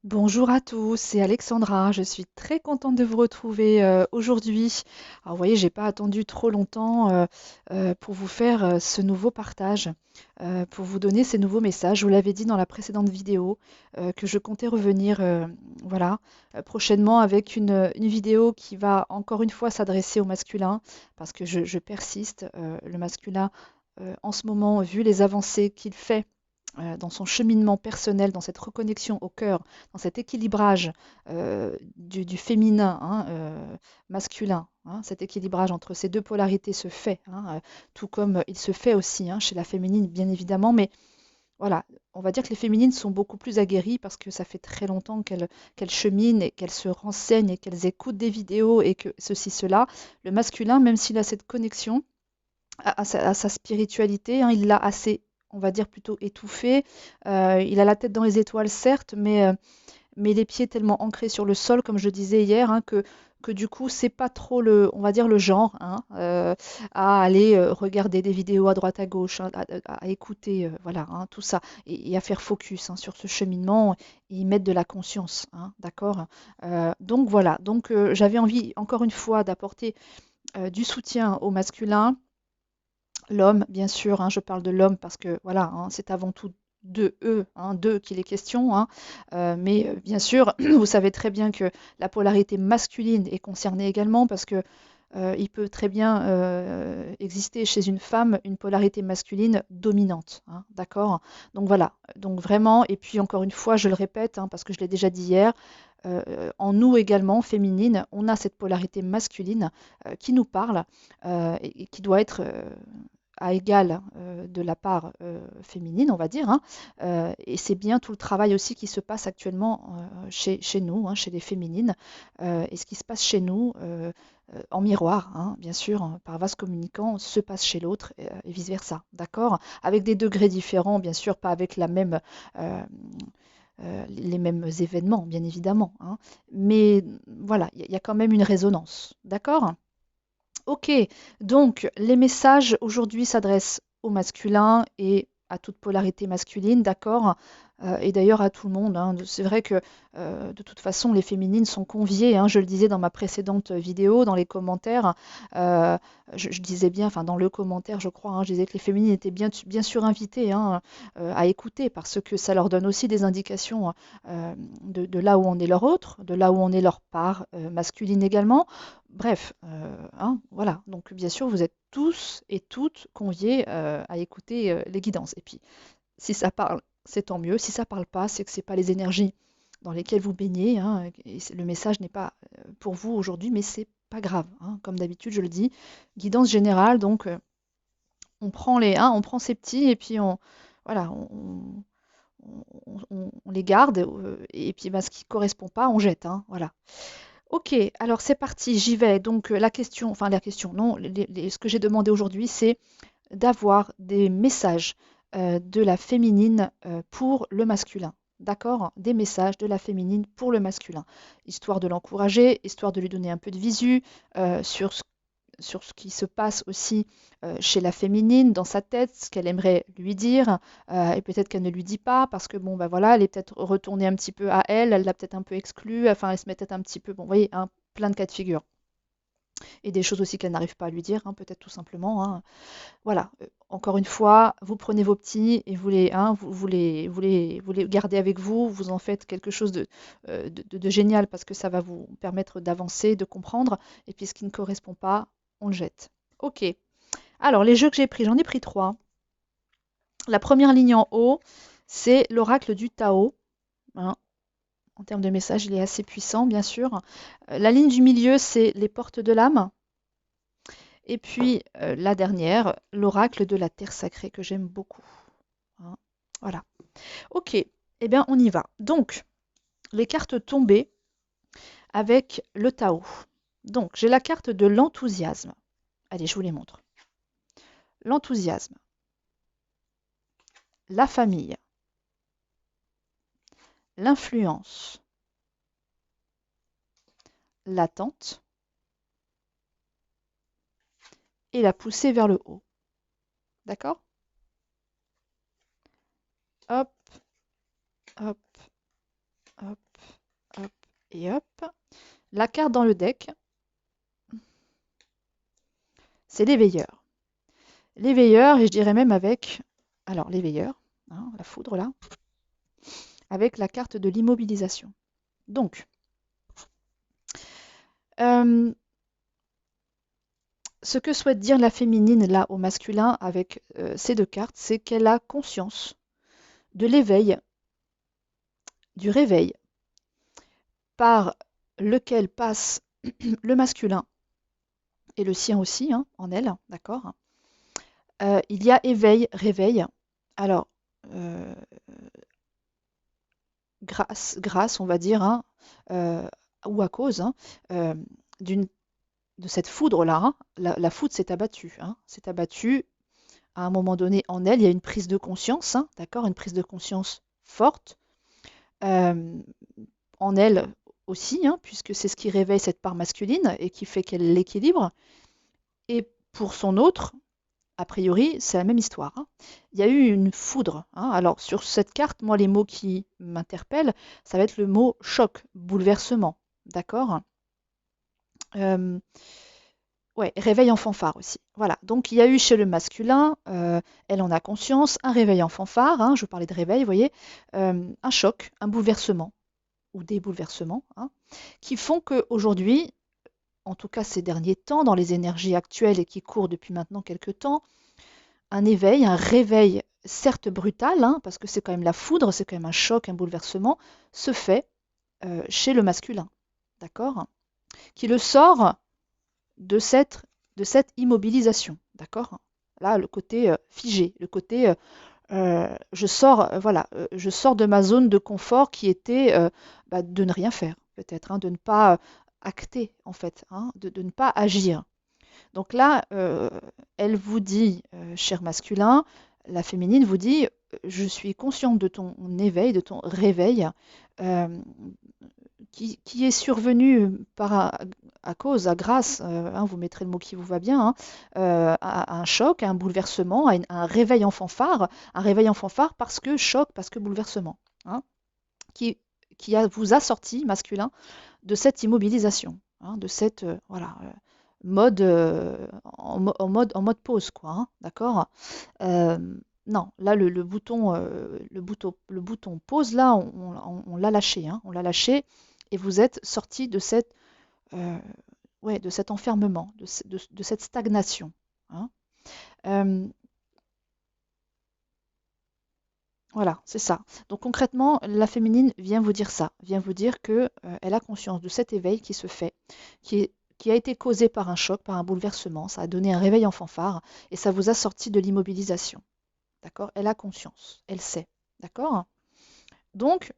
Bonjour à tous, c'est Alexandra. Je suis très contente de vous retrouver aujourd'hui. Alors, vous voyez, j'ai pas attendu trop longtemps pour vous faire ce nouveau partage, pour vous donner ces nouveaux messages. Je vous l'avais dit dans la précédente vidéo que je comptais revenir, voilà, prochainement avec une vidéo qui va encore une fois s'adresser au masculin, parce que je persiste. Le masculin, en ce moment, vu les avancées qu'il fait dans son cheminement personnel, dans cette reconnexion au cœur, dans cet équilibrage du féminin, hein, masculin, hein, cet équilibrage entre ces deux polarités se fait, hein, tout comme il se fait aussi hein, chez la féminine, bien évidemment, mais voilà, on va dire que les féminines sont beaucoup plus aguerries parce que ça fait très longtemps qu'elles cheminent et qu'elles se renseignent et qu'elles écoutent des vidéos et que ceci, cela. Le masculin, même s'il a cette connexion, à sa spiritualité, hein, il l'a assez, on va dire, plutôt étouffée. Il a la tête dans les étoiles, certes, mais les pieds tellement ancrés sur le sol, comme je le disais hier, hein, que du coup, c'est pas trop le, on va dire, le genre hein, à aller regarder des vidéos à droite à gauche, hein, à écouter, voilà, hein, tout ça, et à faire focus hein, sur ce cheminement et y mettre de la conscience, hein, d'accord. Donc voilà, donc j'avais envie, encore une fois, d'apporter du soutien au masculin. L'homme, bien sûr, hein, je parle de l'homme parce que voilà, hein, c'est avant tout de eux, hein, d'eux qu'il est question, hein. Mais bien sûr, vous savez très bien que la polarité masculine est concernée également parce que il peut très bien exister chez une femme une polarité masculine dominante, hein, d'accord? Donc voilà, donc vraiment, et puis encore une fois, je le répète, hein, parce que je l'ai déjà dit hier, en nous également, féminine, on a cette polarité masculine qui nous parle et qui doit être à égal de la part féminine, on va dire, hein. Et c'est bien tout le travail aussi qui se passe actuellement chez nous, hein, chez les féminines, et ce qui se passe chez nous en miroir, hein, bien sûr, hein, par vase communicant, se passe chez l'autre et vice-versa, d'accord? Avec des degrés différents, bien sûr, pas avec euh, les mêmes événements, bien évidemment, hein. Mais voilà, il y a quand même une résonance, d'accord? Ok, donc les messages aujourd'hui s'adressent au masculin et à toute polarité masculine, d'accord? Et d'ailleurs à tout le monde, hein. C'est vrai que de toute façon les féminines sont conviées, hein, je le disais dans ma précédente vidéo, dans les commentaires, euh, je disais bien, enfin dans le commentaire je crois, hein, je disais que les féminines étaient bien sûr invitées hein, à écouter parce que ça leur donne aussi des indications de là où on est leur autre, de là où on est leur part masculine également. Bref, hein, voilà. Donc bien sûr, vous êtes tous et toutes conviés à écouter les guidances. Et puis, si ça parle, c'est tant mieux. Si ça parle pas, c'est que c'est pas les énergies dans lesquelles vous baignez, hein, et le message n'est pas pour vous aujourd'hui, mais c'est pas grave, hein. Comme d'habitude, je le dis, guidance générale. Donc, on prend on prend ces petits et puis voilà, on les garde et puis bah, ce qui correspond pas, on jette, hein, voilà. Ok, alors c'est parti, j'y vais. Donc la question, non, ce que j'ai demandé aujourd'hui, c'est d'avoir des messages de la féminine pour le masculin. D'accord? Des messages de la féminine pour le masculin. Histoire de l'encourager, histoire de lui donner un peu de visu sur ce qui se passe aussi chez la féminine, dans sa tête, ce qu'elle aimerait lui dire, et peut-être qu'elle ne lui dit pas, parce que bon, ben voilà, elle est peut-être retournée un petit peu à elle, elle l'a peut-être un peu exclue, enfin, elle se met peut-être un petit peu, bon, vous voyez, hein, plein de cas de figure. Et des choses aussi qu'elle n'arrive pas à lui dire, hein, peut-être tout simplement, hein. Voilà, encore une fois, vous prenez vos petits et hein, vous les gardez avec vous, vous en faites quelque chose de génial parce que ça va vous permettre d'avancer, de comprendre, et puis ce qui ne correspond pas, on le jette. Ok, alors les jeux que j'ai pris, j'en ai pris trois. La première ligne en haut, c'est l'oracle du Tao, hein. En termes de message, il est assez puissant, bien sûr. La ligne du milieu, c'est les portes de l'âme. Et puis la dernière, l'oracle de la terre sacrée, que j'aime beaucoup, hein. Voilà. Ok, eh bien on y va. Donc, les cartes tombées avec le Tao. Donc, j'ai la carte de l'enthousiasme. Allez, je vous les montre. L'enthousiasme, la famille, l'influence, l'attente et la poussée vers le haut. D'accord? Hop, hop, hop. Et hop, la carte dans le deck, c'est les veilleurs. Les veilleurs, et je dirais même avec, alors les veilleurs, hein, la foudre là, avec la carte de l'immobilisation. Donc, euh, ce que souhaite dire la féminine là au masculin avec ces deux cartes, c'est qu'elle a conscience de l'éveil, du réveil par lequel passe le masculin et le sien aussi, hein, en elle, d'accord. Il y a éveil, réveil. Alors, euh, grâce, on va dire, hein, euh, ou à cause hein, euh, d'une, de cette foudre-là, hein. La foudre s'est abattue, hein, s'est abattue à un moment donné en elle. Il y a une prise de conscience, hein, d'accord, une prise de conscience forte euh, en elle aussi, hein, puisque c'est ce qui réveille cette part masculine et qui fait qu'elle l'équilibre. Et pour son autre, a priori, c'est la même histoire, hein. Il y a eu une foudre, hein. Alors, sur cette carte, moi, les mots qui m'interpellent, ça va être le mot choc, bouleversement. D'accord. Euh, ouais, réveil en fanfare aussi. Voilà. Donc, il y a eu chez le masculin, elle en a conscience, un réveil en fanfare, hein, je vous parlais de réveil, vous voyez, un choc, un bouleversement, ou des bouleversements, hein, qui font qu'aujourd'hui, en tout cas ces derniers temps, dans les énergies actuelles et qui courent depuis maintenant quelques temps, un éveil, un réveil, certes brutal, hein, parce que c'est quand même la foudre, c'est quand même un choc, un bouleversement, se fait chez le masculin, d'accord? Qui le sort de cette immobilisation, d'accord? Là, le côté figé, le côté je sors, voilà, je sors de ma zone de confort qui était de ne rien faire, peut-être, hein, de ne pas acter, en fait, hein, de ne pas agir. Donc là, elle vous dit, cher masculin, la féminine vous dit, je suis consciente de ton éveil, de ton réveil, euh, qui est survenu à cause, à grâce, hein, vous mettrez le mot qui vous va bien, hein, à un choc, à un bouleversement, à un réveil en fanfare parce que choc, parce que bouleversement, hein, qui, vous a sorti, masculin, de cette immobilisation, hein, de cette voilà, mode, en mode pause, quoi, hein, d'accord. Euh, non, là le bouton pause là, on l'a lâché, hein, on l'a lâché, et vous êtes sorti de euh, ouais, de cet enfermement, de cette stagnation, hein. Euh, voilà, c'est ça. Donc concrètement, la féminine vient vous dire ça, vient vous dire que elle a conscience de cet éveil qui se fait, qui a été causé par un choc, par un bouleversement. Ça a donné un réveil en fanfare et ça vous a sorti de l'immobilisation. D'accord? Elle a conscience, elle sait. D'accord? Donc,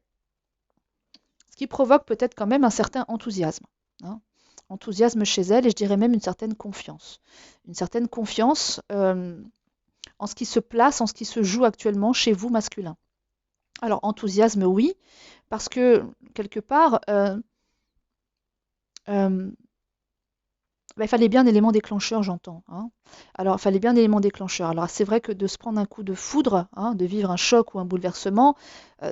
ce qui provoque peut-être quand même un certain enthousiasme, hein. Enthousiasme chez elle et je dirais même une certaine confiance. Une certaine confiance en ce qui se place, en ce qui se joue actuellement chez vous masculin. Alors, enthousiasme, oui, parce que quelque part, euh, bah, il fallait bien un élément déclencheur, j'entends, hein. Alors, il fallait bien un élément déclencheur. Alors, c'est vrai que de se prendre un coup de foudre, hein, de vivre un choc ou un bouleversement,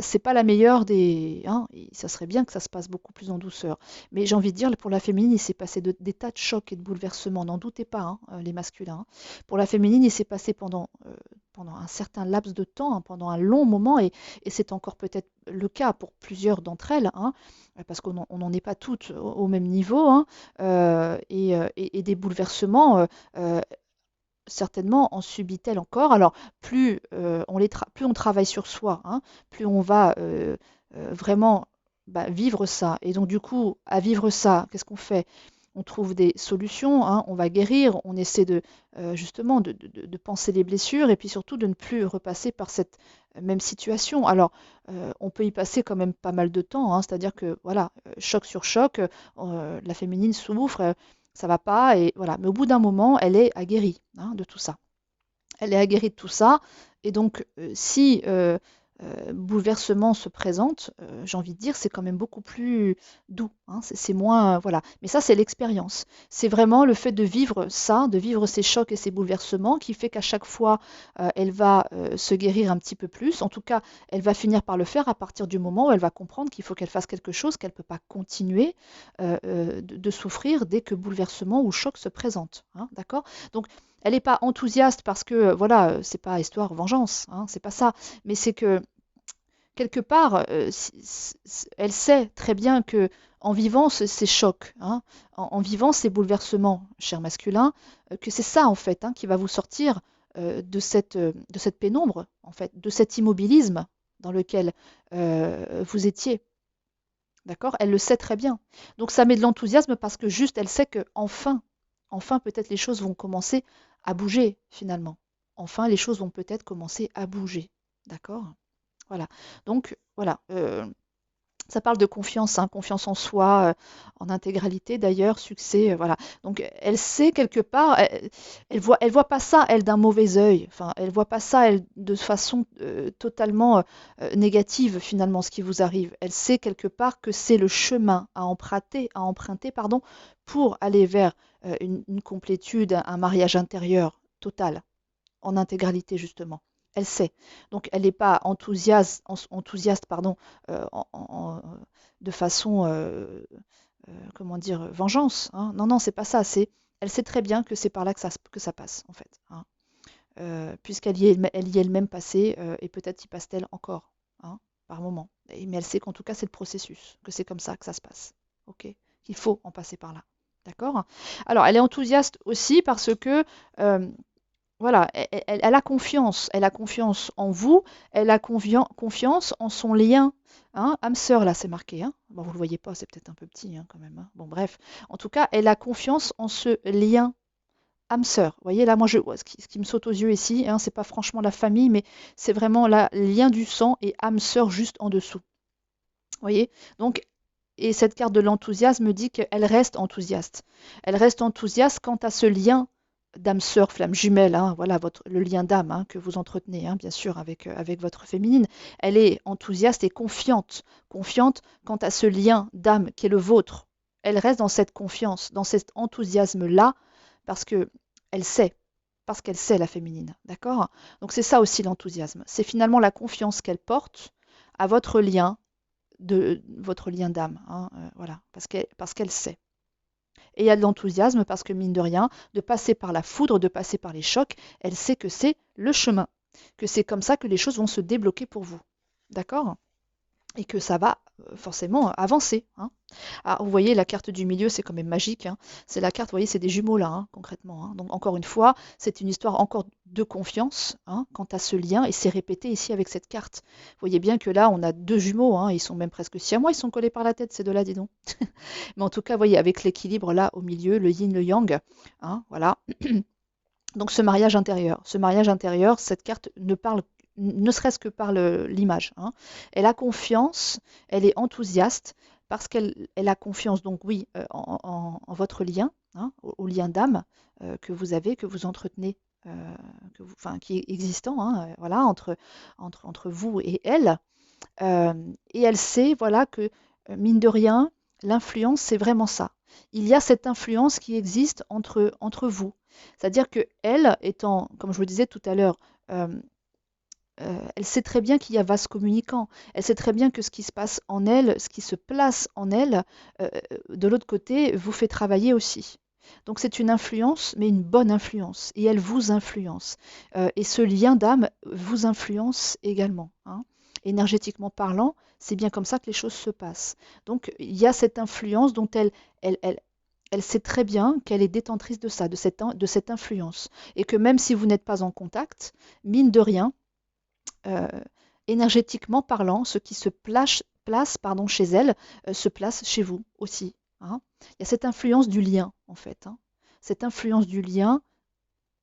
c'est pas la meilleure des, hein, et ça serait bien que ça se passe beaucoup plus en douceur. Mais j'ai envie de dire, pour la féminine, il s'est passé des tas de chocs et de bouleversements, n'en doutez pas, hein, les masculins, hein. Pour la féminine, il s'est passé pendant un certain laps de temps, hein, pendant un long moment, et c'est encore peut-être le cas pour plusieurs d'entre elles, hein, parce qu'on n'en est pas toutes au même niveau, hein, et des bouleversements, euh, certainement en subit-elle encore. Alors, plus on travaille sur soi, hein, plus on va vraiment vivre ça. Et donc, du coup, à vivre ça, qu'est-ce qu'on fait? On trouve des solutions, hein, on va guérir, on essaie justement de penser les blessures et puis surtout de ne plus repasser par cette même situation. Alors, on peut y passer quand même pas mal de temps, hein, c'est-à-dire que voilà, choc sur choc, la féminine souffre, ça va pas, et voilà. Mais au bout d'un moment, elle est aguerrie, hein, de tout ça. Elle est aguerrie de tout ça, et donc si bouleversement se présente, j'ai envie de dire, c'est quand même beaucoup plus doux, hein, c'est moins, voilà. Mais ça, c'est l'expérience. C'est vraiment le fait de vivre ça, de vivre ces chocs et ces bouleversements qui fait qu'à chaque fois, elle va se guérir un petit peu plus. En tout cas, elle va finir par le faire à partir du moment où elle va comprendre qu'il faut qu'elle fasse quelque chose, qu'elle ne peut pas continuer de souffrir dès que bouleversement ou choc se présente, hein, d'accord? Donc, elle n'est pas enthousiaste parce que, voilà, c'est pas histoire vengeance, hein, c'est pas ça. Mais c'est que quelque part, elle sait très bien que en vivant ces chocs, hein, en vivant ces bouleversements, cher masculin, que c'est ça en fait, hein, qui va vous sortir de cette pénombre, en fait, de cet immobilisme dans lequel vous étiez. D'accord? Elle le sait très bien. Donc ça met de l'enthousiasme parce que juste elle sait que enfin peut-être les choses vont commencer à bouger finalement. Enfin les choses vont peut-être commencer à bouger. D'accord? Voilà. Donc, voilà. Ça parle de confiance, hein, confiance en soi, en intégralité d'ailleurs, succès, voilà. Donc, elle sait quelque part, elle voit pas ça, elle, d'un mauvais œil. Enfin, elle voit pas ça, elle, de façon totalement négative finalement, ce qui vous arrive. Elle sait quelque part que c'est le chemin à emprunter, pardon, pour aller vers une complétude, un mariage intérieur total en intégralité justement. Elle sait. Donc elle n'est pas enthousiaste pardon, de façon, comment dire, vengeance, hein. Non, non, c'est pas ça. Elle sait très bien que c'est par là que ça passe, en fait, hein. Puisqu'elle elle y est elle-même passée, et peut-être y passe-t-elle encore, hein, par moment. Mais elle sait qu'en tout cas, c'est le processus, que c'est comme ça que ça se passe. Ok? Qu'il faut en passer par là. D'accord? Alors, elle est enthousiaste aussi parce que voilà, elle a confiance en vous, elle a confiance en son lien, hein, âme sœur là c'est marqué, hein. Bon, vous le voyez pas, c'est peut-être un peu petit hein, quand même, hein. Bon bref, en tout cas, elle a confiance en ce lien âme sœur. Vous voyez là, moi ce qui me saute aux yeux ici, hein, c'est pas franchement la famille, mais c'est vraiment le lien du sang et âme sœur juste en dessous. Vous voyez? Donc et cette carte de l'enthousiasme dit qu'elle reste enthousiaste. Elle reste enthousiaste quant à ce lien d'âme sœur, flamme jumelle, hein, voilà le lien d'âme hein, que vous entretenez, hein, bien sûr, avec votre féminine. Elle est enthousiaste et confiante quant à ce lien d'âme qui est le vôtre. Elle reste dans cette confiance, dans cet enthousiasme-là, parce que elle sait, parce qu'elle sait la féminine, d'accord? Donc c'est ça aussi l'enthousiasme. C'est finalement la confiance qu'elle porte à votre lien, de votre lien d'âme, hein, voilà, parce qu'elle sait. Et il y a de l'enthousiasme parce que mine de rien, de passer par la foudre, de passer par les chocs, elle sait que c'est le chemin, que c'est comme ça que les choses vont se débloquer pour vous. D'accord? Et que ça va forcément avancer, hein. Ah, vous voyez, la carte du milieu, c'est quand même magique, hein. C'est la carte, vous voyez, c'est des jumeaux là, hein, concrètement, hein. Donc encore une fois, c'est une histoire encore de confiance hein, quant à ce lien, et c'est répété ici avec cette carte. Vous voyez bien que là, on a deux jumeaux, hein, ils sont même presque siamois, ils sont collés par la tête, ces deux-là, dis donc. Mais en tout cas, vous voyez, avec l'équilibre là au milieu, le yin, le yang, hein, voilà. Donc ce mariage intérieur, cette carte ne parle ne serait-ce que par l'image, hein. Elle a confiance, elle est enthousiaste parce qu'elle a confiance, donc oui, en votre lien, hein, au lien d'âme que vous avez, que vous entretenez, enfin, qui est existant, hein, voilà, entre vous et elle. Et elle sait, voilà, que mine de rien, l'influence, c'est vraiment ça. Il y a cette influence qui existe entre vous. C'est-à-dire que elle, étant, comme je vous disais tout à l'heure, euh, elle sait très bien qu'il y a vase communicant. Elle sait très bien que ce qui se passe en elle, ce qui se place en elle, euh, de l'autre côté, vous fait travailler aussi. Donc c'est une influence, mais une bonne influence. Et elle vous influence. Et ce lien d'âme vous influence également, hein. Énergétiquement parlant, c'est bien comme ça que les choses se passent. Donc il y a cette influence dont elle, elle, elle sait très bien qu'elle est détentrice de ça, de cette influence. Et que même si vous n'êtes pas en contact, mine de rien, euh, énergétiquement parlant, ce qui se place pardon, chez elle se place chez vous aussi, hein. Il y a cette influence du lien, en fait, hein. Cette influence du lien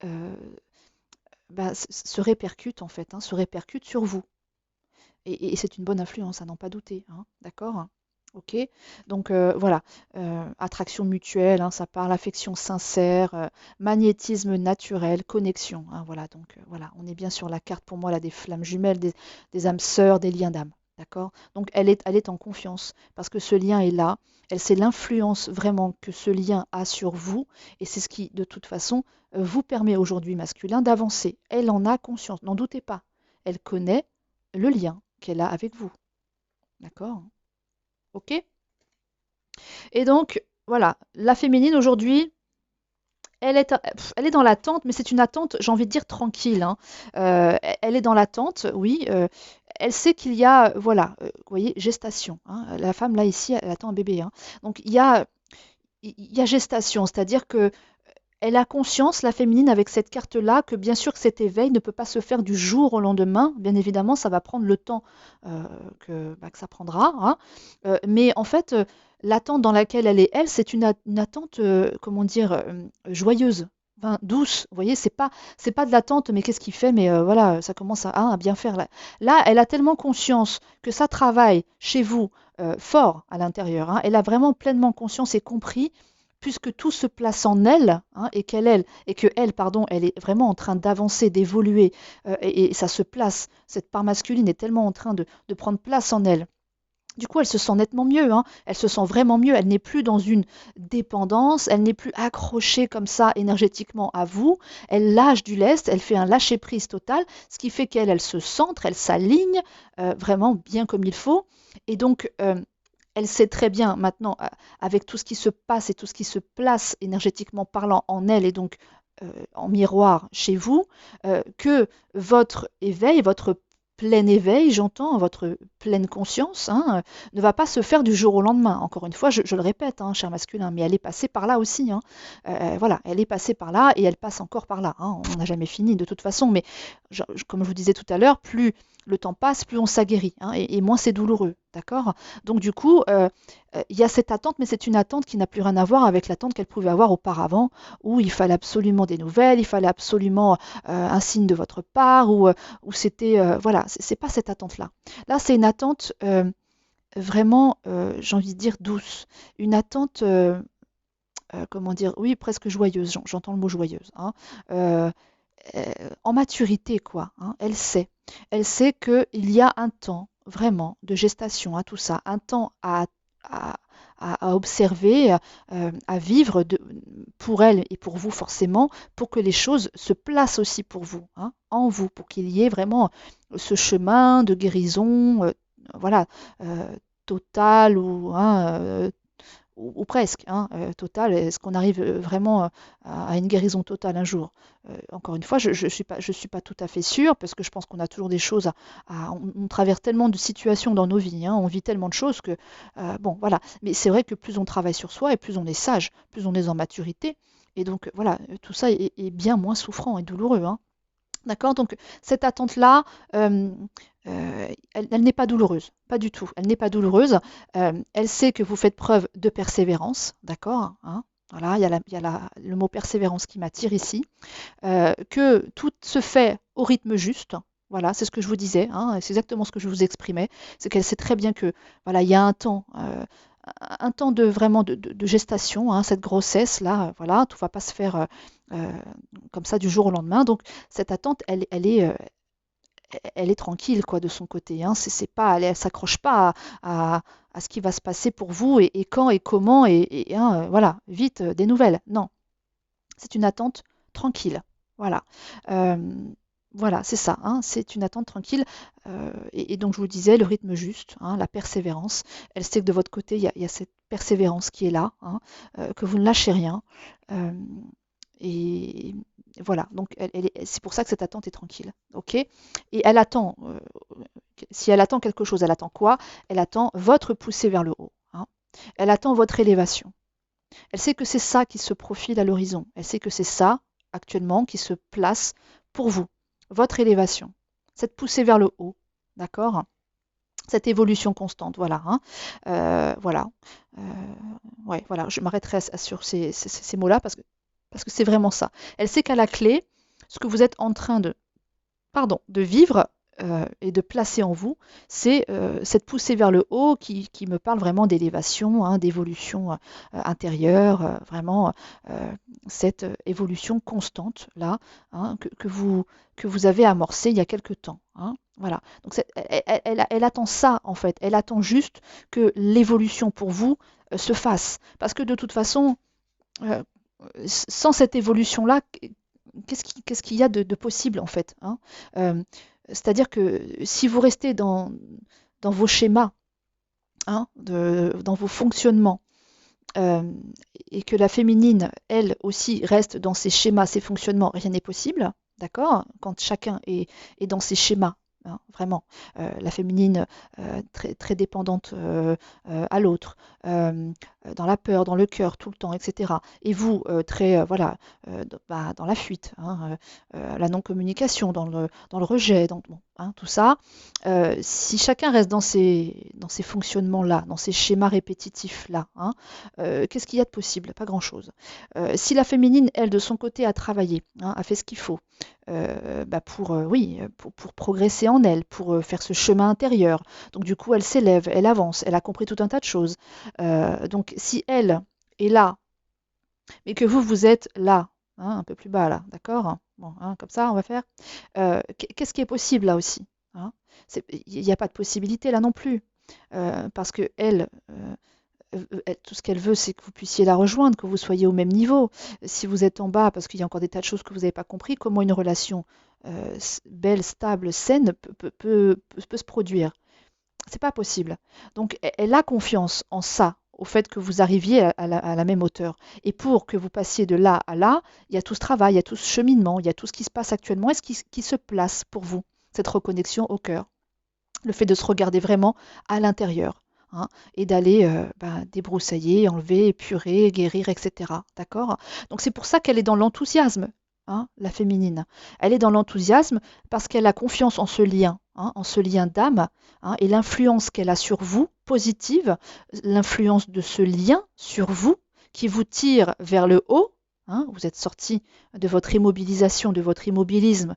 euh, se répercute, en fait, hein, se répercute sur vous. Et c'est une bonne influence, à n'en pas douter, hein, d'accord? Ok, donc voilà, attraction mutuelle, hein, ça parle, affection sincère, magnétisme naturel, connexion, hein, voilà, donc voilà, on est bien sur la carte pour moi là des flammes jumelles, des âmes sœurs, des liens d'âme, d'accord? Donc elle est en confiance parce que ce lien est là, elle sait l'influence vraiment que ce lien a sur vous et c'est ce qui, de toute façon, vous permet aujourd'hui masculin d'avancer. Elle en a conscience, n'en doutez pas, elle connaît le lien qu'elle a avec vous, d'accord? Ok? Et donc, voilà, la féminine aujourd'hui, elle est dans l'attente, mais c'est une attente, j'ai envie de dire, tranquille, hein. Elle est dans l'attente, oui. Elle sait qu'il y a, voilà, vous voyez, gestation, hein. La femme, là, ici, elle attend un bébé, hein. Donc, il y a gestation, c'est-à-dire que elle a conscience, la féminine, avec cette carte-là, que bien sûr que cet éveil ne peut pas se faire du jour au lendemain. Bien évidemment, ça va prendre le temps que ça prendra, hein. Mais en fait, l'attente dans laquelle elle est, elle, c'est une attente, comment dire, joyeuse, enfin, douce. Vous voyez, c'est pas de l'attente, mais qu'est-ce qu'il fait? Mais voilà, ça commence à bien faire. Là, elle a tellement conscience que ça travaille chez vous fort à l'intérieur, hein. Elle a vraiment pleinement conscience et compris puisque tout se place en elle, hein, et que elle, pardon, elle est vraiment en train d'avancer, d'évoluer, et ça se place, cette part masculine est tellement en train de prendre place en elle. Du coup, elle se sent nettement mieux, hein. Elle se sent vraiment mieux. Elle n'est plus dans une dépendance, elle n'est plus accrochée comme ça énergétiquement à vous. Elle lâche du lest, elle fait un lâcher-prise total, ce qui fait qu'elle, elle se centre, elle s'aligne vraiment bien comme il faut. Et donc, elle sait très bien maintenant, avec tout ce qui se passe et tout ce qui se place énergétiquement parlant en elle et donc en miroir chez vous, que votre éveil, votre plein éveil, j'entends, votre pleine conscience, hein, ne va pas se faire du jour au lendemain. Encore une fois, je le répète, hein, cher masculin, mais elle est passée par là aussi, hein. Voilà, elle est passée par là et elle passe encore par là, hein. On n'a jamais fini de toute façon, mais comme je vous disais tout à l'heure, plus le temps passe, plus on s'aguerrit, hein, et moins c'est douloureux, d'accord? Donc du coup, il y a cette attente, mais c'est une attente qui n'a plus rien à voir avec l'attente qu'elle pouvait avoir auparavant, où il fallait absolument des nouvelles, il fallait absolument un signe de votre part, ou c'était, voilà, c'est pas cette attente-là. Là, c'est une attente vraiment, j'ai envie de dire douce, une attente, comment dire, oui, presque joyeuse, j'entends le mot joyeuse, hein. Euh, en maturité, quoi, hein. Elle sait qu'il y a un temps vraiment de gestation à tout ça, un temps à, à observer, à vivre pour elle et pour vous forcément, pour que les choses se placent aussi pour vous, hein, en vous, pour qu'il y ait vraiment ce chemin de guérison, voilà, euh, total ou presque, hein, total. Est-ce qu'on arrive vraiment à une guérison totale un jour? Encore une fois, je suis pas tout à fait sûre, parce que je pense qu'on a toujours des choses on traverse tellement de situations dans nos vies, hein, on vit tellement de choses que, bon, voilà. Mais c'est vrai que plus on travaille sur soi et plus on est sage, plus on est en maturité. Et donc, voilà, tout ça est bien moins souffrant et douloureux, hein. D'accord? Donc cette attente-là, elle n'est pas douloureuse, pas du tout. Elle n'est pas douloureuse. Elle sait que vous faites preuve de persévérance, d'accord? Hein? Voilà, il y a le mot persévérance qui m'attire ici. Que tout se fait au rythme juste. Voilà, c'est ce que je vous disais, hein, c'est exactement ce que je vous exprimais. C'est qu'elle sait très bien que voilà, il y a un temps de vraiment de gestation, hein, cette grossesse là, voilà, tout va pas se faire euh, comme ça du jour au lendemain. Donc cette attente, elle est tranquille quoi de son côté, hein. C'est pas, elle s'accroche pas à ce qui va se passer pour vous et quand et comment hein, voilà, vite des nouvelles. Non, c'est une attente tranquille. Voilà. Euh, voilà, c'est ça, hein, c'est une attente tranquille. Et donc, je vous disais, le rythme juste, hein, la persévérance. Elle sait que de votre côté, il y a cette persévérance qui est là, hein, que vous ne lâchez rien. Euh, et voilà, donc c'est pour ça que cette attente est tranquille. Ok? Et elle attend, si elle attend quelque chose, elle attend quoi? Elle attend votre poussée vers le haut, hein. Elle attend votre élévation. Elle sait que c'est ça qui se profile à l'horizon. Elle sait que c'est ça, actuellement, qui se place pour vous. Votre élévation. Cette poussée vers le haut. D'accord? Cette évolution constante. Voilà, hein. Voilà. Euh, ouais, voilà. Je m'arrêterai sur ces mots-là parce que c'est vraiment ça. Elle sait qu'à la clé, ce que vous êtes en train de vivre, et de placer en vous, c'est cette poussée vers le haut qui me parle vraiment d'élévation, hein, d'évolution intérieure, vraiment cette évolution constante là, hein, que vous avez amorcée il y a quelque temps. Hein, voilà. Donc elle attend ça en fait. Elle attend juste que l'évolution pour vous se fasse. Parce que de toute façon, euh, sans cette évolution-là, qu'est-ce qu'il y a de possible en fait, hein. Euh, C'est-à-dire que si vous restez dans vos schémas, hein, dans vos fonctionnements, euh, et que la féminine, elle aussi, reste dans ses schémas, ses fonctionnements, rien n'est possible, d'accord? Quand chacun est dans ses schémas, hein, vraiment. La féminine très, très dépendante à l'autre, euh, dans la peur, dans le cœur, tout le temps, etc. Et vous, très, voilà, dans la fuite, hein, la non-communication, dans le rejet, bon, hein, tout ça. Si chacun reste dans ces fonctionnements-là, dans ces schémas répétitifs-là, hein, qu'est-ce qu'il y a de possible? Pas grand-chose. Si la féminine, elle, de son côté, a travaillé, hein, a fait ce qu'il faut, pour, oui, pour progresser en elle, pour faire ce chemin intérieur. Donc du coup, elle s'élève, elle avance, elle a compris tout un tas de choses. Donc si elle est là, mais que vous, vous êtes là, hein, un peu plus bas là, d'accord? Bon, hein, comme ça, on va faire. Qu'est-ce qui est possible là aussi? Hein. Il n'y a pas de possibilité là non plus. Parce que elle, tout ce qu'elle veut, c'est que vous puissiez la rejoindre, que vous soyez au même niveau. Si vous êtes en bas, parce qu'il y a encore des tas de choses que vous n'avez pas compris, comment une relation belle, stable, saine peut se produire? C'est pas possible. Donc, elle a confiance en ça, au fait que vous arriviez à la même hauteur. Et pour que vous passiez de là à là, il y a tout ce travail, il y a tout ce cheminement, il y a tout ce qui se passe actuellement et ce qui se place pour vous, cette reconnexion au cœur. Le fait de se regarder vraiment à l'intérieur, hein, et d'aller débroussailler, enlever, épurer, guérir, etc. D'accord? Donc c'est pour ça qu'elle est dans l'enthousiasme, hein, la féminine. Elle est dans l'enthousiasme parce qu'elle a confiance en ce lien, hein, en ce lien d'âme, hein, et l'influence qu'elle a sur vous, positive, l'influence de ce lien sur vous, qui vous tire vers le haut. Hein, vous êtes sorti de votre immobilisation, de votre immobilisme,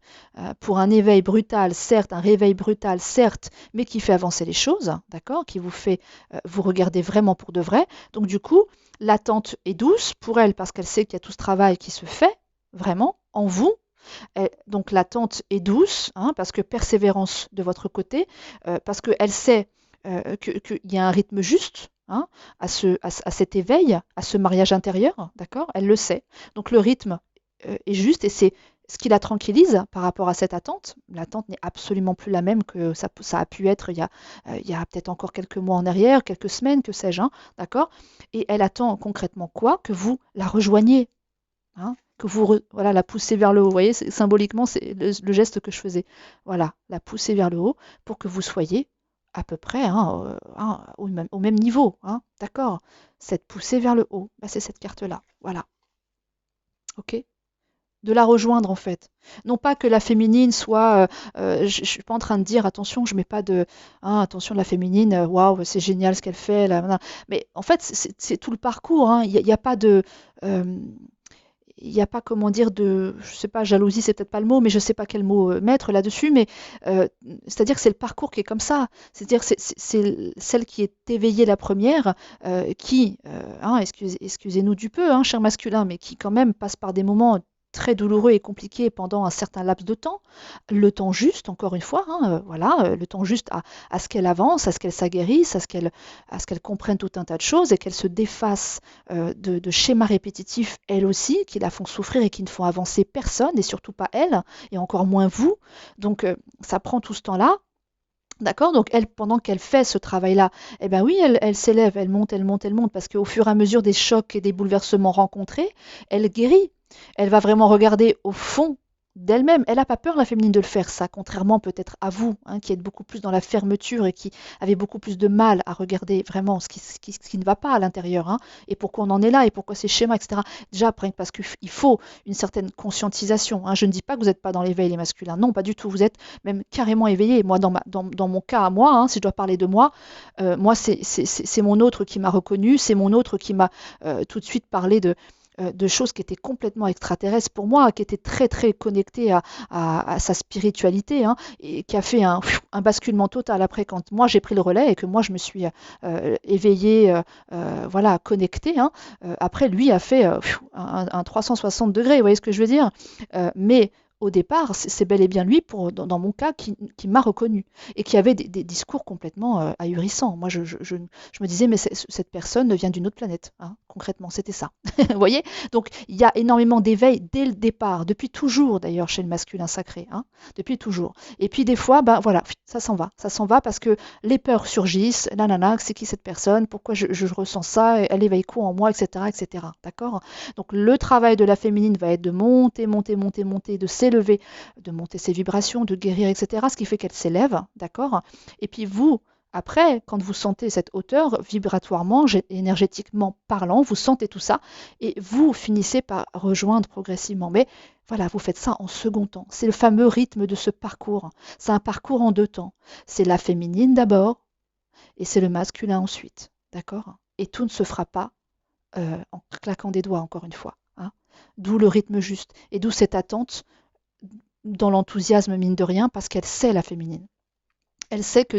pour un éveil brutal, certes, un réveil brutal, certes, mais qui fait avancer les choses, d'accord, qui vous fait vous regarder vraiment pour de vrai. Donc du coup, l'attente est douce pour elle parce qu'elle sait qu'il y a tout ce travail qui se fait vraiment en vous. Donc l'attente est douce, hein, parce que persévérance de votre côté, parce qu'elle sait qu'il y a un rythme juste, hein, à cet éveil, à ce mariage intérieur, d'accord? Elle le sait. Donc le rythme est juste et c'est ce qui la tranquillise par rapport à cette attente. L'attente n'est absolument plus la même que ça a pu être il y a peut-être encore quelques mois en arrière, quelques semaines, que sais-je, hein, d'accord? Et elle attend concrètement quoi? Que vous la rejoigniez, hein, que voilà, la pousser vers le haut. Vous voyez, symboliquement, c'est le geste que je faisais. Voilà, la pousser vers le haut pour que vous soyez à peu près, hein, hein, au même niveau. Hein, d'accord? Cette poussée vers le haut, bah, c'est cette carte-là. Voilà. OK? De la rejoindre en fait. Non pas que la féminine soit, je ne suis pas en train de dire attention, je mets pas de, hein, attention la féminine, waouh, c'est génial ce qu'elle fait, là, voilà. Mais en fait c'est tout le parcours, hein. Il y a pas de, euh, il n'y a pas, comment dire, je sais pas, jalousie, c'est peut-être pas le mot, mais je sais pas quel mot mettre là-dessus, mais euh, c'est-à-dire que c'est le parcours qui est comme ça. C'est-à-dire que c'est celle qui est éveillée la première, qui, hein, excusez-nous du peu, hein, cher masculin, mais qui quand même passe par des moments très douloureux et compliqués pendant un certain laps de temps, le temps juste, encore une fois, hein, voilà, le temps juste à ce qu'elle avance, à ce qu'elle s'aguerrisse, à ce qu'elle comprenne tout un tas de choses et qu'elle se défasse de schémas répétitifs, elle aussi, qui la font souffrir et qui ne font avancer personne, et surtout pas elle, et encore moins vous. Donc ça prend tout ce temps-là. D'accord? Donc elle, pendant qu'elle fait ce travail-là, eh ben oui, elle s'élève, elle monte, elle monte, elle monte, parce qu'au fur et à mesure des chocs et des bouleversements rencontrés, elle guérit. Elle va vraiment regarder au fond d'elle-même. Elle n'a pas peur, la féminine, de le faire, ça, contrairement peut-être à vous, hein, qui êtes beaucoup plus dans la fermeture et qui avez beaucoup plus de mal à regarder vraiment ce qui ne va pas à l'intérieur, hein, et pourquoi on en est là, et pourquoi ces schémas, etc. Déjà, parce qu'il faut une certaine conscientisation. Hein. Je ne dis pas que vous n'êtes pas dans l'éveil, les masculins. Non, pas du tout. Vous êtes même carrément éveillé. Moi, dans mon cas à moi, hein, si je dois parler de moi, moi, c'est mon autre qui m'a reconnu, c'est mon autre qui m'a tout de suite parlé de choses qui étaient complètement extraterrestres pour moi, qui étaient très très connectées à sa spiritualité, hein, et qui a fait un basculement total après quand moi j'ai pris le relais et que moi je me suis éveillée, voilà, connectée, hein. Après lui a fait un 360 degrés, vous voyez ce que je veux dire? Mais au départ, c'est bel et bien lui, dans mon cas, qui m'a reconnu et qui avait des discours complètement ahurissants. Moi, je me disais, mais cette personne vient d'une autre planète, hein, concrètement, c'était ça. Vous voyez? Donc, il y a énormément d'éveil dès le départ, depuis toujours d'ailleurs, chez le masculin sacré, hein, depuis toujours. Et puis, des fois, ben voilà, ça s'en va parce que les peurs surgissent, nanana, c'est qui cette personne, pourquoi je ressens ça, elle éveille quoi en moi, etc., etc. D'accord? Donc, le travail de la féminine va être de monter, monter, monter, monter, de s'élever, de monter ses vibrations, de guérir, etc. Ce qui fait qu'elle s'élève, d'accord? Et puis vous, après, quand vous sentez cette hauteur, vibratoirement, énergétiquement parlant, vous sentez tout ça et vous finissez par rejoindre progressivement. Mais voilà, vous faites ça en second temps. C'est le fameux rythme de ce parcours. C'est un parcours en deux temps. C'est la féminine d'abord et c'est le masculin ensuite, d'accord? Et tout ne se fera pas en claquant des doigts, encore une fois, hein. D'où le rythme juste et d'où cette attente dans l'enthousiasme, mine de rien, parce qu'elle sait la féminine. Elle sait que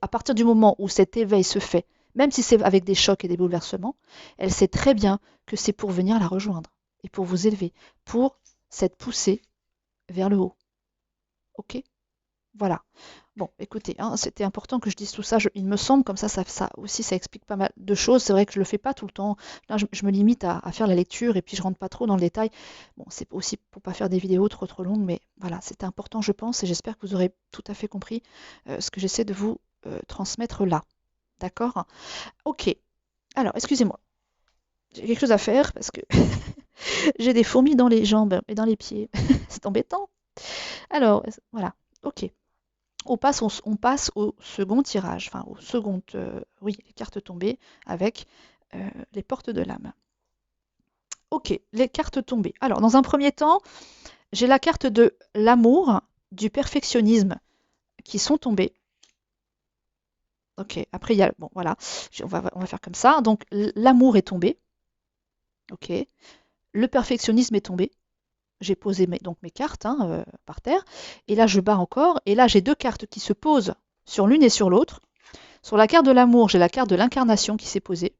à partir du moment où cet éveil se fait, même si c'est avec des chocs et des bouleversements, elle sait très bien que c'est pour venir la rejoindre et pour vous élever, pour cette poussée vers le haut. Ok? Voilà. Bon, écoutez, hein, c'était important que je dise tout ça. Il me semble comme ça aussi, ça explique pas mal de choses. C'est vrai que je le fais pas tout le temps. Là, je me limite à faire la lecture et puis je rentre pas trop dans le détail. Bon, c'est aussi pour pas faire des vidéos trop longues, mais voilà, c'était important, je pense, et j'espère que vous aurez tout à fait compris ce que j'essaie de vous transmettre là. D'accord? Ok. Alors, excusez-moi. J'ai quelque chose à faire parce que j'ai des fourmis dans les jambes et dans les pieds. C'est embêtant. Alors, voilà. Ok. On passe au second tirage, enfin au second, oui, les cartes tombées avec les portes de l'âme. Ok, les cartes tombées. Alors, dans un premier temps, j'ai la carte de l'amour, du perfectionnisme qui sont tombées. Ok, après il y a, bon voilà, on va faire comme ça. Donc l'amour est tombé. Ok, le perfectionnisme est tombé. J'ai posé donc mes cartes, hein, par terre. Et là, je bats encore. Et là, j'ai deux cartes qui se posent sur l'une et sur l'autre. Sur la carte de l'amour, j'ai la carte de l'incarnation qui s'est posée.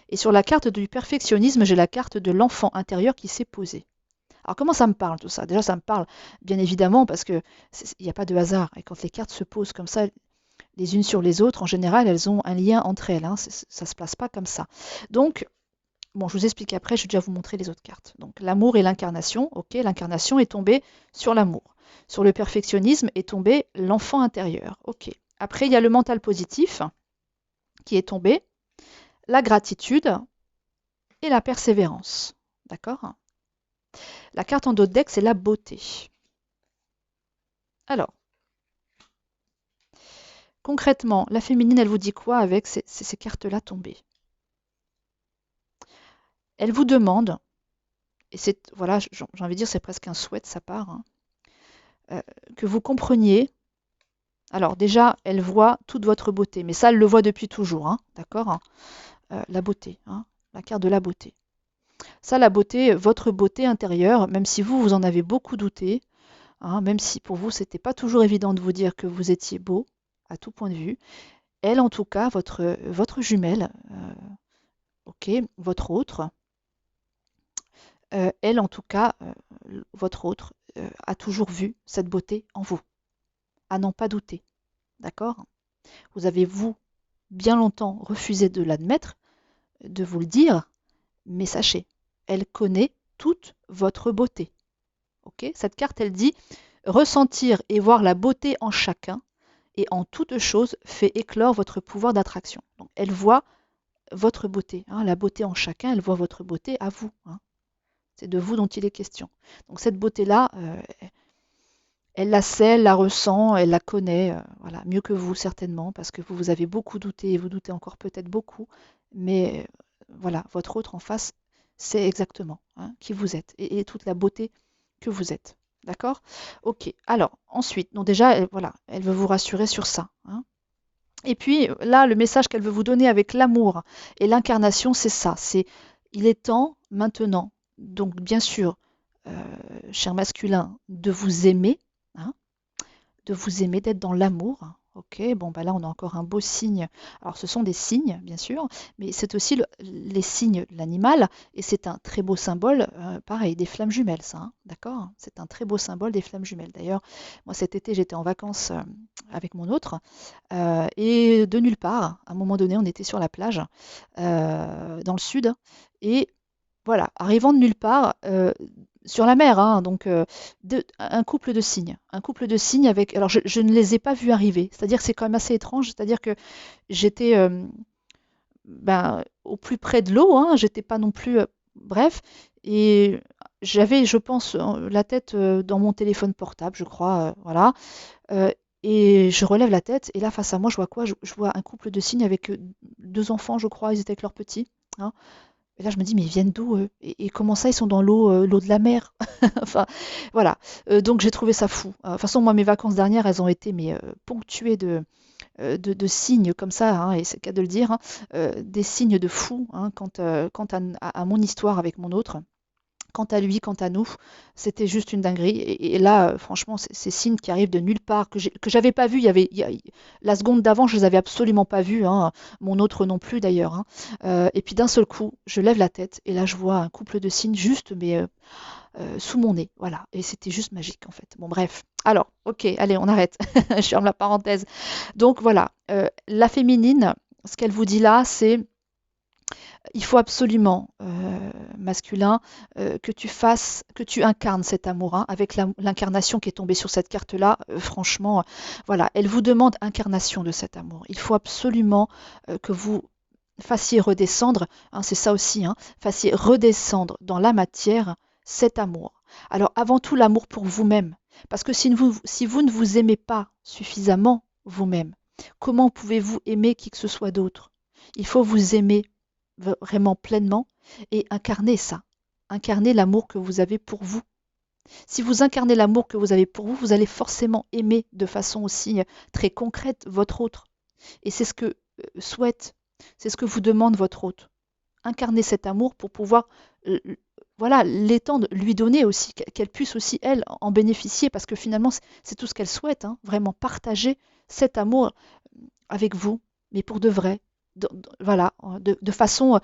Et sur la carte du perfectionnisme, j'ai la carte de l'enfant intérieur qui s'est posée. Alors comment ça me parle tout ça? Déjà, ça me parle bien évidemment parce qu'il n'y a pas de hasard. Et quand les cartes se posent comme ça, les unes sur les autres, en général, elles ont un lien entre elles, hein. Ça ne se place pas comme ça. Donc, bon, je vous explique après, je vais déjà vous montrer les autres cartes. Donc l'amour et l'incarnation, ok, l'incarnation est tombée sur l'amour. Sur le perfectionnisme est tombé l'enfant intérieur, ok. Après, il y a le mental positif qui est tombé, la gratitude et la persévérance. D'accord? La carte en dos de deck, c'est la beauté. Alors, concrètement, la féminine, elle vous dit quoi avec ces cartes-là tombées? Elle vous demande, et c'est, voilà, j'ai envie de dire, c'est presque un souhait de sa part, hein, que vous compreniez. Alors déjà, elle voit toute votre beauté, mais ça, elle le voit depuis toujours, hein, d'accord? La beauté, hein, la carte de la beauté. Ça, la beauté, votre beauté intérieure, même si vous en avez beaucoup douté, hein, même si pour vous, c'était pas toujours évident de vous dire que vous étiez beau, à tout point de vue, elle, en tout cas, votre jumelle, ok, votre autre, elle, en tout cas, votre autre, a toujours vu cette beauté en vous, à n'en pas douter, d'accord? Vous avez, vous, bien longtemps refusé de l'admettre, de vous le dire, mais sachez, elle connaît toute votre beauté. Ok? Cette carte, elle dit ressentir et voir la beauté en chacun et en toute chose fait éclore votre pouvoir d'attraction. Donc, elle voit votre beauté, hein, la beauté en chacun, elle voit votre beauté à vous, hein. C'est de vous dont il est question. Donc cette beauté-là, elle la sait, elle la ressent, elle la connaît, voilà, mieux que vous certainement, parce que vous avez beaucoup douté et vous doutez encore peut-être beaucoup, mais voilà, votre autre en face sait exactement, hein, qui vous êtes et toute la beauté que vous êtes. D'accord? Ok. Alors, ensuite, donc déjà, voilà, elle veut vous rassurer sur ça, hein. Et puis là, le message qu'elle veut vous donner avec l'amour et l'incarnation, c'est ça. C'est il est temps maintenant, donc bien sûr, cher masculin, de vous aimer, hein, de vous aimer, d'être dans l'amour. Ok, bon, bah là, on a encore un beau signe. Alors, ce sont des signes, bien sûr, mais c'est aussi les signes de l'animal, et c'est un très beau symbole, pareil, des flammes jumelles, ça, hein, d'accord? C'est un très beau symbole des flammes jumelles. D'ailleurs, moi, cet été, j'étais en vacances avec mon autre, et de nulle part, à un moment donné, on était sur la plage, dans le sud, et voilà, arrivant de nulle part, sur la mer, hein, donc un couple de cygnes. Un couple de cygnes avec. Alors, je ne les ai pas vus arriver. C'est-à-dire que c'est quand même assez étrange. C'est-à-dire que j'étais ben, au plus près de l'eau, hein, j'étais pas non plus. Bref, et j'avais, je pense, la tête dans mon téléphone portable, je crois, voilà. Euh, et je relève la tête, et là, face à moi, je vois quoi? Je vois un couple de cygnes avec deux enfants, je crois, ils étaient avec leurs petits, hein. Et là, je me dis, mais ils viennent d'où eux? Et comment ça, ils sont dans l'eau, l'eau de la mer? Enfin, voilà. Donc j'ai trouvé ça fou. De toute façon, moi, mes vacances dernières, elles ont été mais ponctuées de signes comme ça, hein, et c'est le cas de le dire, hein, des signes de fou, hein, quant à mon histoire avec mon autre. Quant à lui, quant à nous, c'était juste une dinguerie. Et là, franchement, ces signes qui arrivent de nulle part, que j'avais pas vu, la seconde d'avant, je les avais absolument pas vus, hein, mon autre non plus d'ailleurs, hein. Et puis d'un seul coup, je lève la tête et là, je vois un couple de signes juste, mais sous mon nez, voilà. Et c'était juste magique en fait. Bon, bref. Alors, ok, allez, on arrête. Je ferme la parenthèse. Donc voilà, la féminine, ce qu'elle vous dit là, c'est il faut absolument, masculin, que tu incarnes cet amour, hein, avec l'incarnation qui est tombée sur cette carte-là. Franchement, voilà, elle vous demande incarnation de cet amour. Il faut absolument que vous fassiez redescendre, hein, c'est ça aussi, hein, fassiez redescendre dans la matière cet amour. Alors avant tout l'amour pour vous-même, parce que si vous ne vous aimez pas suffisamment vous-même, comment pouvez-vous aimer qui que ce soit d'autre? Il faut vous aimer vraiment pleinement et incarner ça. Incarner l'amour que vous avez pour vous. Si vous incarnez l'amour que vous avez pour vous, vous allez forcément aimer de façon aussi très concrète votre autre. Et c'est ce que souhaite, c'est ce que vous demande votre hôte. Incarner cet amour pour pouvoir euh, voilà, l'étendre, lui donner aussi, qu'elle puisse aussi, elle, en bénéficier, parce que finalement, c'est tout ce qu'elle souhaite, hein, vraiment partager cet amour avec vous, mais pour de vrai. Voilà, de façon,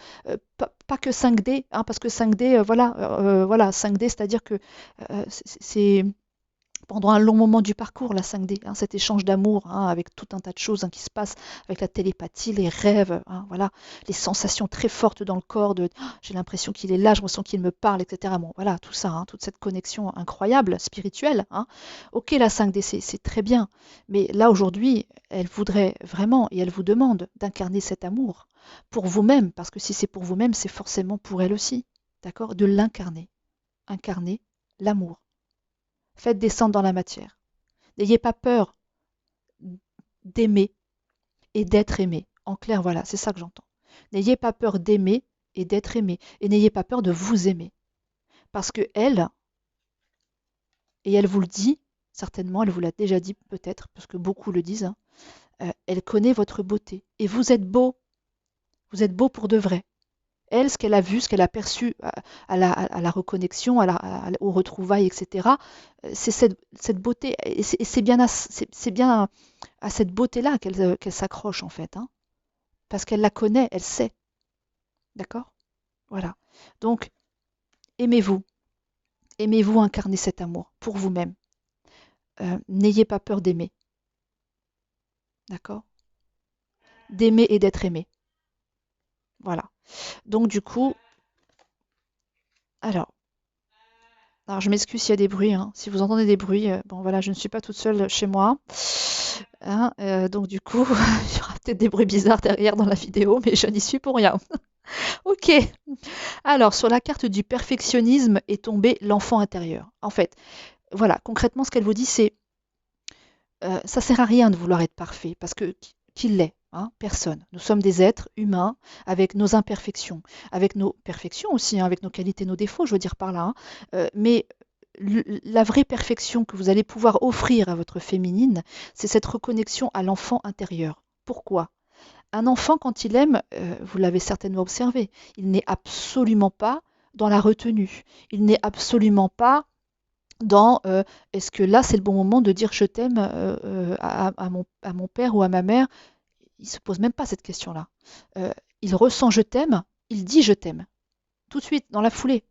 pas que 5D, hein, parce que 5D, voilà, 5D, c'est-à-dire que c'est pendant un long moment du parcours, la 5D, hein, cet échange d'amour, hein, avec tout un tas de choses, hein, qui se passent, avec la télépathie, les rêves, hein, voilà, les sensations très fortes dans le corps de oh, j'ai l'impression qu'il est là, je ressens qu'il me parle, etc. Bon, voilà, tout ça, hein, toute cette connexion incroyable, spirituelle, hein. Ok, la 5D, c'est très bien, mais là aujourd'hui, elle voudrait vraiment, et elle vous demande d'incarner cet amour pour vous-même, parce que si c'est pour vous-même, c'est forcément pour elle aussi, d'accord? De l'incarner, incarner l'amour. Faites descendre dans la matière. N'ayez pas peur d'aimer et d'être aimé. En clair, voilà, c'est ça que j'entends. N'ayez pas peur d'aimer et d'être aimé. Et n'ayez pas peur de vous aimer. Parce que elle, et elle vous le dit, certainement, elle vous l'a déjà dit peut-être, parce que beaucoup le disent, hein, elle connaît votre beauté. Et vous êtes beau. Vous êtes beau pour de vrai. Elle, ce qu'elle a vu, ce qu'elle a perçu à la reconnexion, aux retrouvailles, etc., c'est cette beauté. Et c'est bien, c'est bien à cette beauté-là qu'elle s'accroche, en fait, hein, parce qu'elle la connaît, elle sait. D'accord? Voilà. Donc, aimez-vous. Aimez-vous incarner cet amour pour vous-même. N'ayez pas peur d'aimer. D'accord? D'aimer et d'être aimé. Voilà. Donc, du coup, alors, Alors, je m'excuse s'il y a des bruits, hein. Si vous entendez des bruits, bon voilà, je ne suis pas toute seule chez moi, hein, donc du coup, il y aura peut-être des bruits bizarres derrière dans la vidéo, mais je n'y suis pour rien. Ok. Alors, sur la carte du perfectionnisme est tombé l'enfant intérieur. En fait, voilà, concrètement, ce qu'elle vous dit, c'est ça sert à rien de vouloir être parfait, parce que qui l'est, hein? Personne. Nous sommes des êtres humains avec nos imperfections, avec nos perfections aussi, hein, avec nos qualités, nos défauts, je veux dire par là, hein. Mais la vraie perfection que vous allez pouvoir offrir à votre féminine, c'est cette reconnexion à l'enfant intérieur. Pourquoi? Un enfant, quand il aime, vous l'avez certainement observé, il n'est absolument pas dans la retenue. Il n'est absolument pas dans est-ce que là c'est le bon moment de dire je t'aime à mon père ou à ma mère. Il ne se pose même pas cette question-là. Il ressent je t'aime, il dit je t'aime, tout de suite, dans la foulée.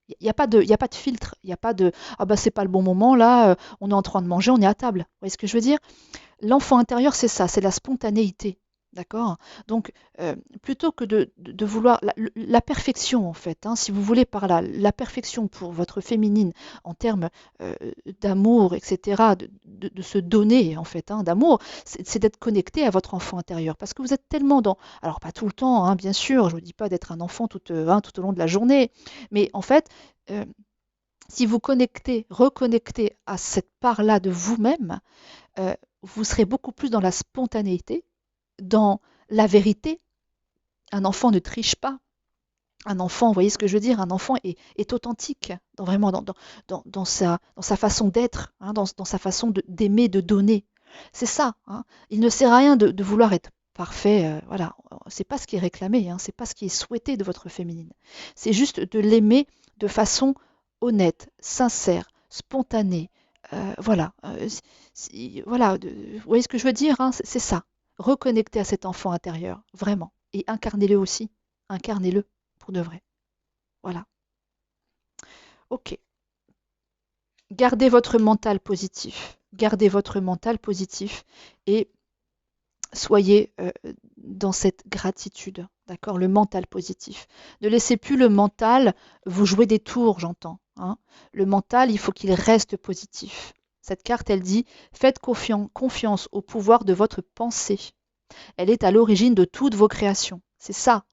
Il n'y a pas de, il y a pas de filtre, il n'y a pas de ah bah c'est pas le bon moment là, on est en train de manger, on est à table. Vous voyez ce que je veux dire? L'enfant intérieur, c'est ça, c'est la spontanéité. D'accord? Donc, plutôt que de vouloir la perfection, en fait, hein, si vous voulez par là, la perfection pour votre féminine en termes d'amour, etc., de se donner, en fait, hein, d'amour, c'est d'être connecté à votre enfant intérieur. Parce que vous êtes tellement dans. Alors, pas tout le temps, hein, bien sûr, je ne vous dis pas d'être un enfant tout au long de la journée, mais en fait, euh, si vous connectez, reconnectez à cette part-là de vous-même, euh, vous serez beaucoup plus dans la spontanéité, dans la vérité. Un enfant ne triche pas. Un enfant, vous voyez ce que je veux dire, un enfant est authentique vraiment dans sa façon d'être, hein, dans sa façon d'aimer, de donner. C'est ça. Hein. Il ne sert à rien de vouloir être parfait. Voilà, c'est pas ce qui est réclamé, hein, c'est pas ce qui est souhaité de votre féminine. C'est juste de l'aimer de façon honnête, sincère, spontanée. Voilà, voilà. Vous voyez ce que je veux dire, hein, c'est ça. Reconnecter à cet enfant intérieur, vraiment, et incarnez-le aussi. Incarnez-le pour de vrai. Voilà. Ok. Gardez votre mental positif. Gardez votre mental positif et soyez dans cette gratitude. D'accord? Le mental positif. Ne laissez plus le mental vous jouer des tours, j'entends. Hein. Le mental, il faut qu'il reste positif. Cette carte, elle dit, faites confiance au pouvoir de votre pensée. Elle est à l'origine de toutes vos créations. C'est ça.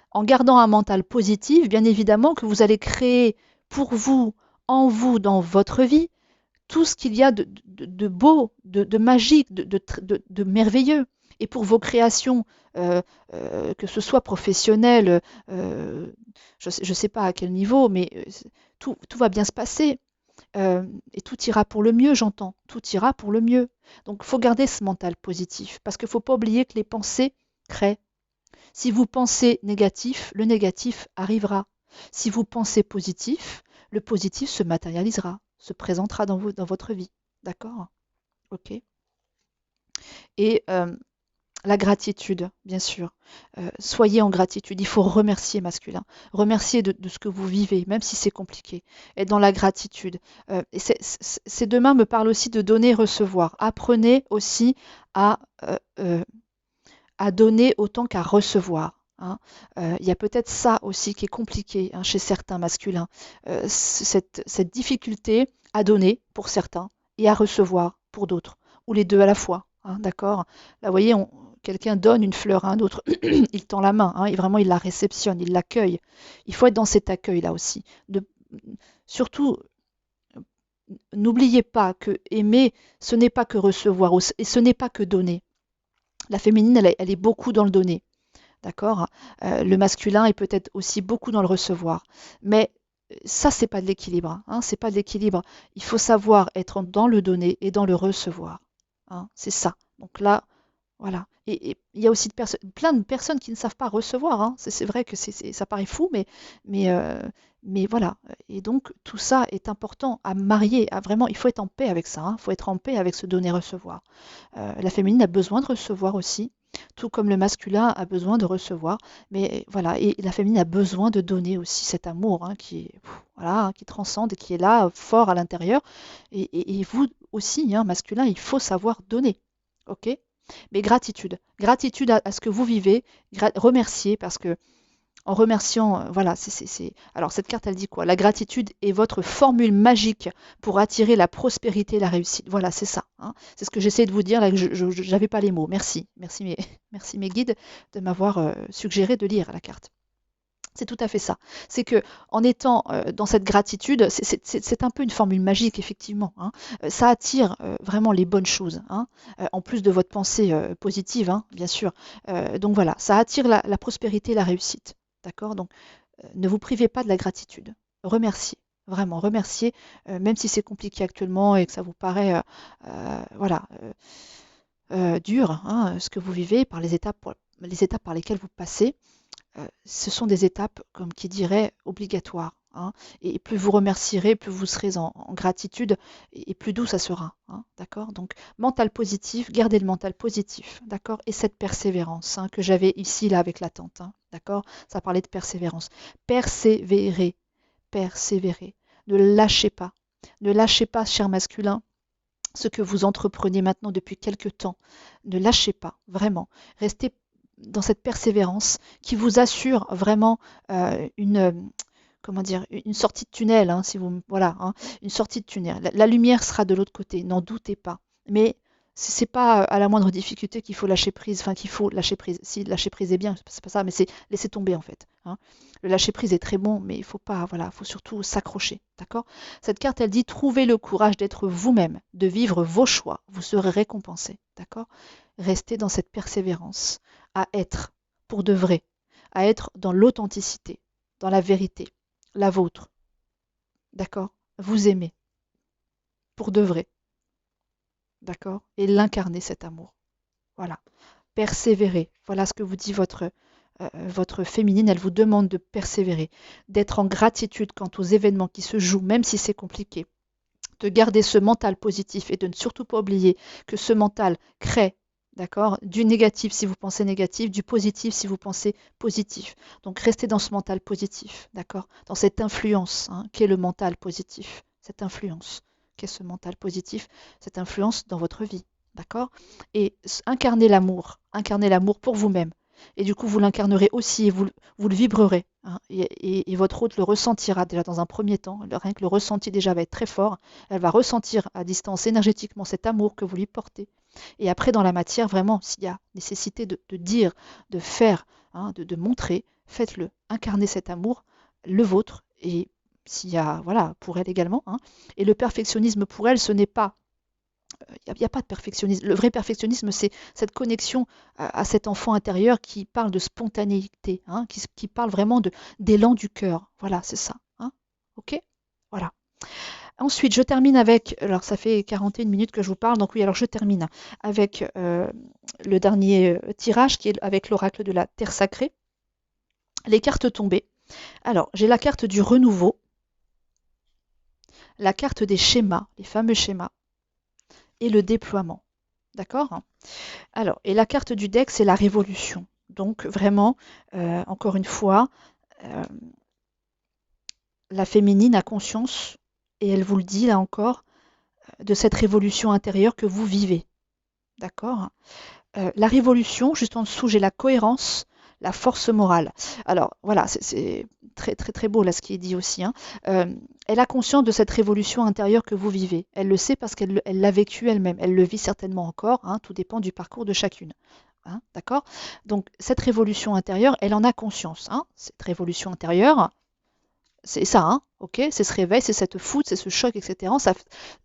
En gardant un mental positif, bien évidemment que vous allez créer pour vous, en vous, dans votre vie, tout ce qu'il y a de beau, de magique, de merveilleux. Et pour vos créations, que ce soit professionnelles, je ne sais pas à quel niveau, mais tout va bien se passer. Et tout ira pour le mieux, j'entends. Tout ira pour le mieux. Donc, il faut garder ce mental positif, parce qu'il ne faut pas oublier que les pensées créent. Si vous pensez négatif, le négatif arrivera. Si vous pensez positif, le positif se matérialisera, se présentera dans votre vie. D'accord? Ok. Et la gratitude, bien sûr. Soyez en gratitude. Il faut remercier masculin. Remercier de ce que vous vivez, même si c'est compliqué. Être dans la gratitude. Et ces deux mains me parlent aussi de donner et recevoir. Apprenez aussi à à donner autant qu'à recevoir. Hein. Il y a peut-être ça aussi qui est compliqué hein, chez certains masculins, cette difficulté à donner pour certains et à recevoir pour d'autres, ou les deux à la fois. Hein, d'accord? Là, vous voyez, quelqu'un donne une fleur à un autre, il tend la main, hein, et vraiment il la réceptionne, il l'accueille. Il faut être dans cet accueil-là aussi. Surtout, n'oubliez pas que aimer, ce n'est pas que recevoir, et ce n'est pas que donner. La féminine, elle est beaucoup dans le donner, d'accord? Le masculin est peut-être aussi beaucoup dans le recevoir. Mais ça, c'est pas de l'équilibre. Hein, c'est pas de l'équilibre. Il faut savoir être dans le donner et dans le recevoir. Hein, c'est ça. Donc là, voilà. Et il y a aussi plein de personnes qui ne savent pas recevoir. Hein. C'est vrai que ça paraît fou, mais, euh, mais voilà. Et donc, tout ça est important à marier. Vraiment, il faut être en paix avec ça. Hein. Il faut être en paix avec ce donner-recevoir. La féminine a besoin de recevoir aussi, tout comme le masculin a besoin de recevoir. Mais voilà, et la féminine a besoin de donner aussi cet amour hein, voilà, qui transcende et qui est là, fort à l'intérieur. Et vous aussi, hein, masculin, il faut savoir donner. Ok? Mais gratitude. Gratitude à ce que vous vivez. Remercier parce que en remerciant, voilà, Alors cette carte, elle dit quoi? La gratitude est votre formule magique pour attirer la prospérité et la réussite. Voilà, c'est ça. Hein. C'est ce que j'essaie de vous dire, là, que je n'avais pas les mots. Merci. Merci mes guides de m'avoir suggéré de lire la carte. C'est tout à fait ça. C'est que en étant dans cette gratitude, c'est un peu une formule magique, effectivement. Hein. Ça attire vraiment les bonnes choses, hein, en plus de votre pensée positive, hein, bien sûr. Donc voilà, ça attire la prospérité et la réussite. D'accord? Donc ne vous privez pas de la gratitude. Remerciez. Vraiment, remerciez, même si c'est compliqué actuellement et que ça vous paraît voilà, dur, hein, ce que vous vivez par les étapes les étapes par lesquelles vous passez, ce sont des étapes, comme qui dirait, obligatoires, hein. Et plus vous remercierez, plus vous serez en gratitude, et plus doux ça sera, hein, d'accord? Donc, mental positif, gardez le mental positif, d'accord? Et cette persévérance, hein, que j'avais ici, là, avec la tante, hein, d'accord? Ça parlait de persévérance. Persévérer, persévérer. Ne lâchez pas. Ne lâchez pas, cher masculin, ce que vous entreprenez maintenant depuis quelque temps. Ne lâchez pas, vraiment. Restez dans cette persévérance qui vous assure vraiment comment dire, une sortie de tunnel, hein, si vous, voilà, hein, une sortie de tunnel. La lumière sera de l'autre côté, n'en doutez pas. Mais c'est pas à la moindre difficulté qu'il faut lâcher prise, enfin qu'il faut lâcher prise. Si lâcher prise est bien, c'est pas ça, mais c'est laisser tomber en fait, hein. Le lâcher prise est très bon, mais il faut pas, voilà, faut surtout s'accrocher, d'accord? Cette carte, elle dit trouvez le courage d'être vous-même, de vivre vos choix, vous serez récompensé, d'accord? Restez dans cette persévérance, à être pour de vrai, à être dans l'authenticité, dans la vérité, la vôtre, d'accord? Vous aimez pour de vrai, d'accord? Et l'incarner cet amour, voilà. Persévérer, voilà ce que vous dit votre féminine, elle vous demande de persévérer, d'être en gratitude quant aux événements qui se jouent, même si c'est compliqué, de garder ce mental positif et de ne surtout pas oublier que ce mental crée, d'accord, du négatif si vous pensez négatif, du positif si vous pensez positif. Donc restez dans ce mental positif, d'accord, dans cette influence, hein, qu'est le mental positif, cette influence, qu'est ce mental positif, cette influence dans votre vie, d'accord, et incarnez l'amour pour vous-même. Et du coup, vous l'incarnerez aussi et vous le vibrerez, hein, et votre hôte le ressentira déjà dans un premier temps. Rien que le ressenti déjà va être très fort. Elle va ressentir à distance énergétiquement cet amour que vous lui portez. Et après, dans la matière, vraiment, s'il y a nécessité de dire, de faire, hein, de montrer, faites-le. Incarnez cet amour, le vôtre, et s'il y a, voilà, pour elle également, hein. Et le perfectionnisme pour elle, ce n'est pas il n'y a pas de perfectionnisme. Le vrai perfectionnisme, c'est cette connexion à cet enfant intérieur qui parle de spontanéité, hein, qui parle vraiment d'élan du cœur. Voilà, c'est ça, hein. OK? Voilà. Ensuite, je termine avec, alors ça fait 41 minutes que je vous parle, donc oui, alors je termine avec le dernier tirage qui est avec l'oracle de la Terre sacrée. Les cartes tombées. Alors, j'ai la carte du renouveau, la carte des schémas, les fameux schémas, et le déploiement. D'accord? Alors, et la carte du deck, c'est la révolution. Donc vraiment, encore une fois, euh, la féminine a conscience, et elle vous le dit là encore, de cette révolution intérieure que vous vivez. D'accord? La révolution, juste en dessous, j'ai la cohérence, la force morale. Alors voilà, c'est très très très beau là ce qui est dit aussi, hein. Elle a conscience de cette révolution intérieure que vous vivez. Elle le sait parce qu'elle l'a vécu elle-même. Elle le vit certainement encore, hein, tout dépend du parcours de chacune. Hein, d'accord? Donc cette révolution intérieure, elle en a conscience, hein. Cette révolution intérieure, c'est ça, hein, ok? C'est ce réveil, c'est cette foudre, c'est ce choc, etc.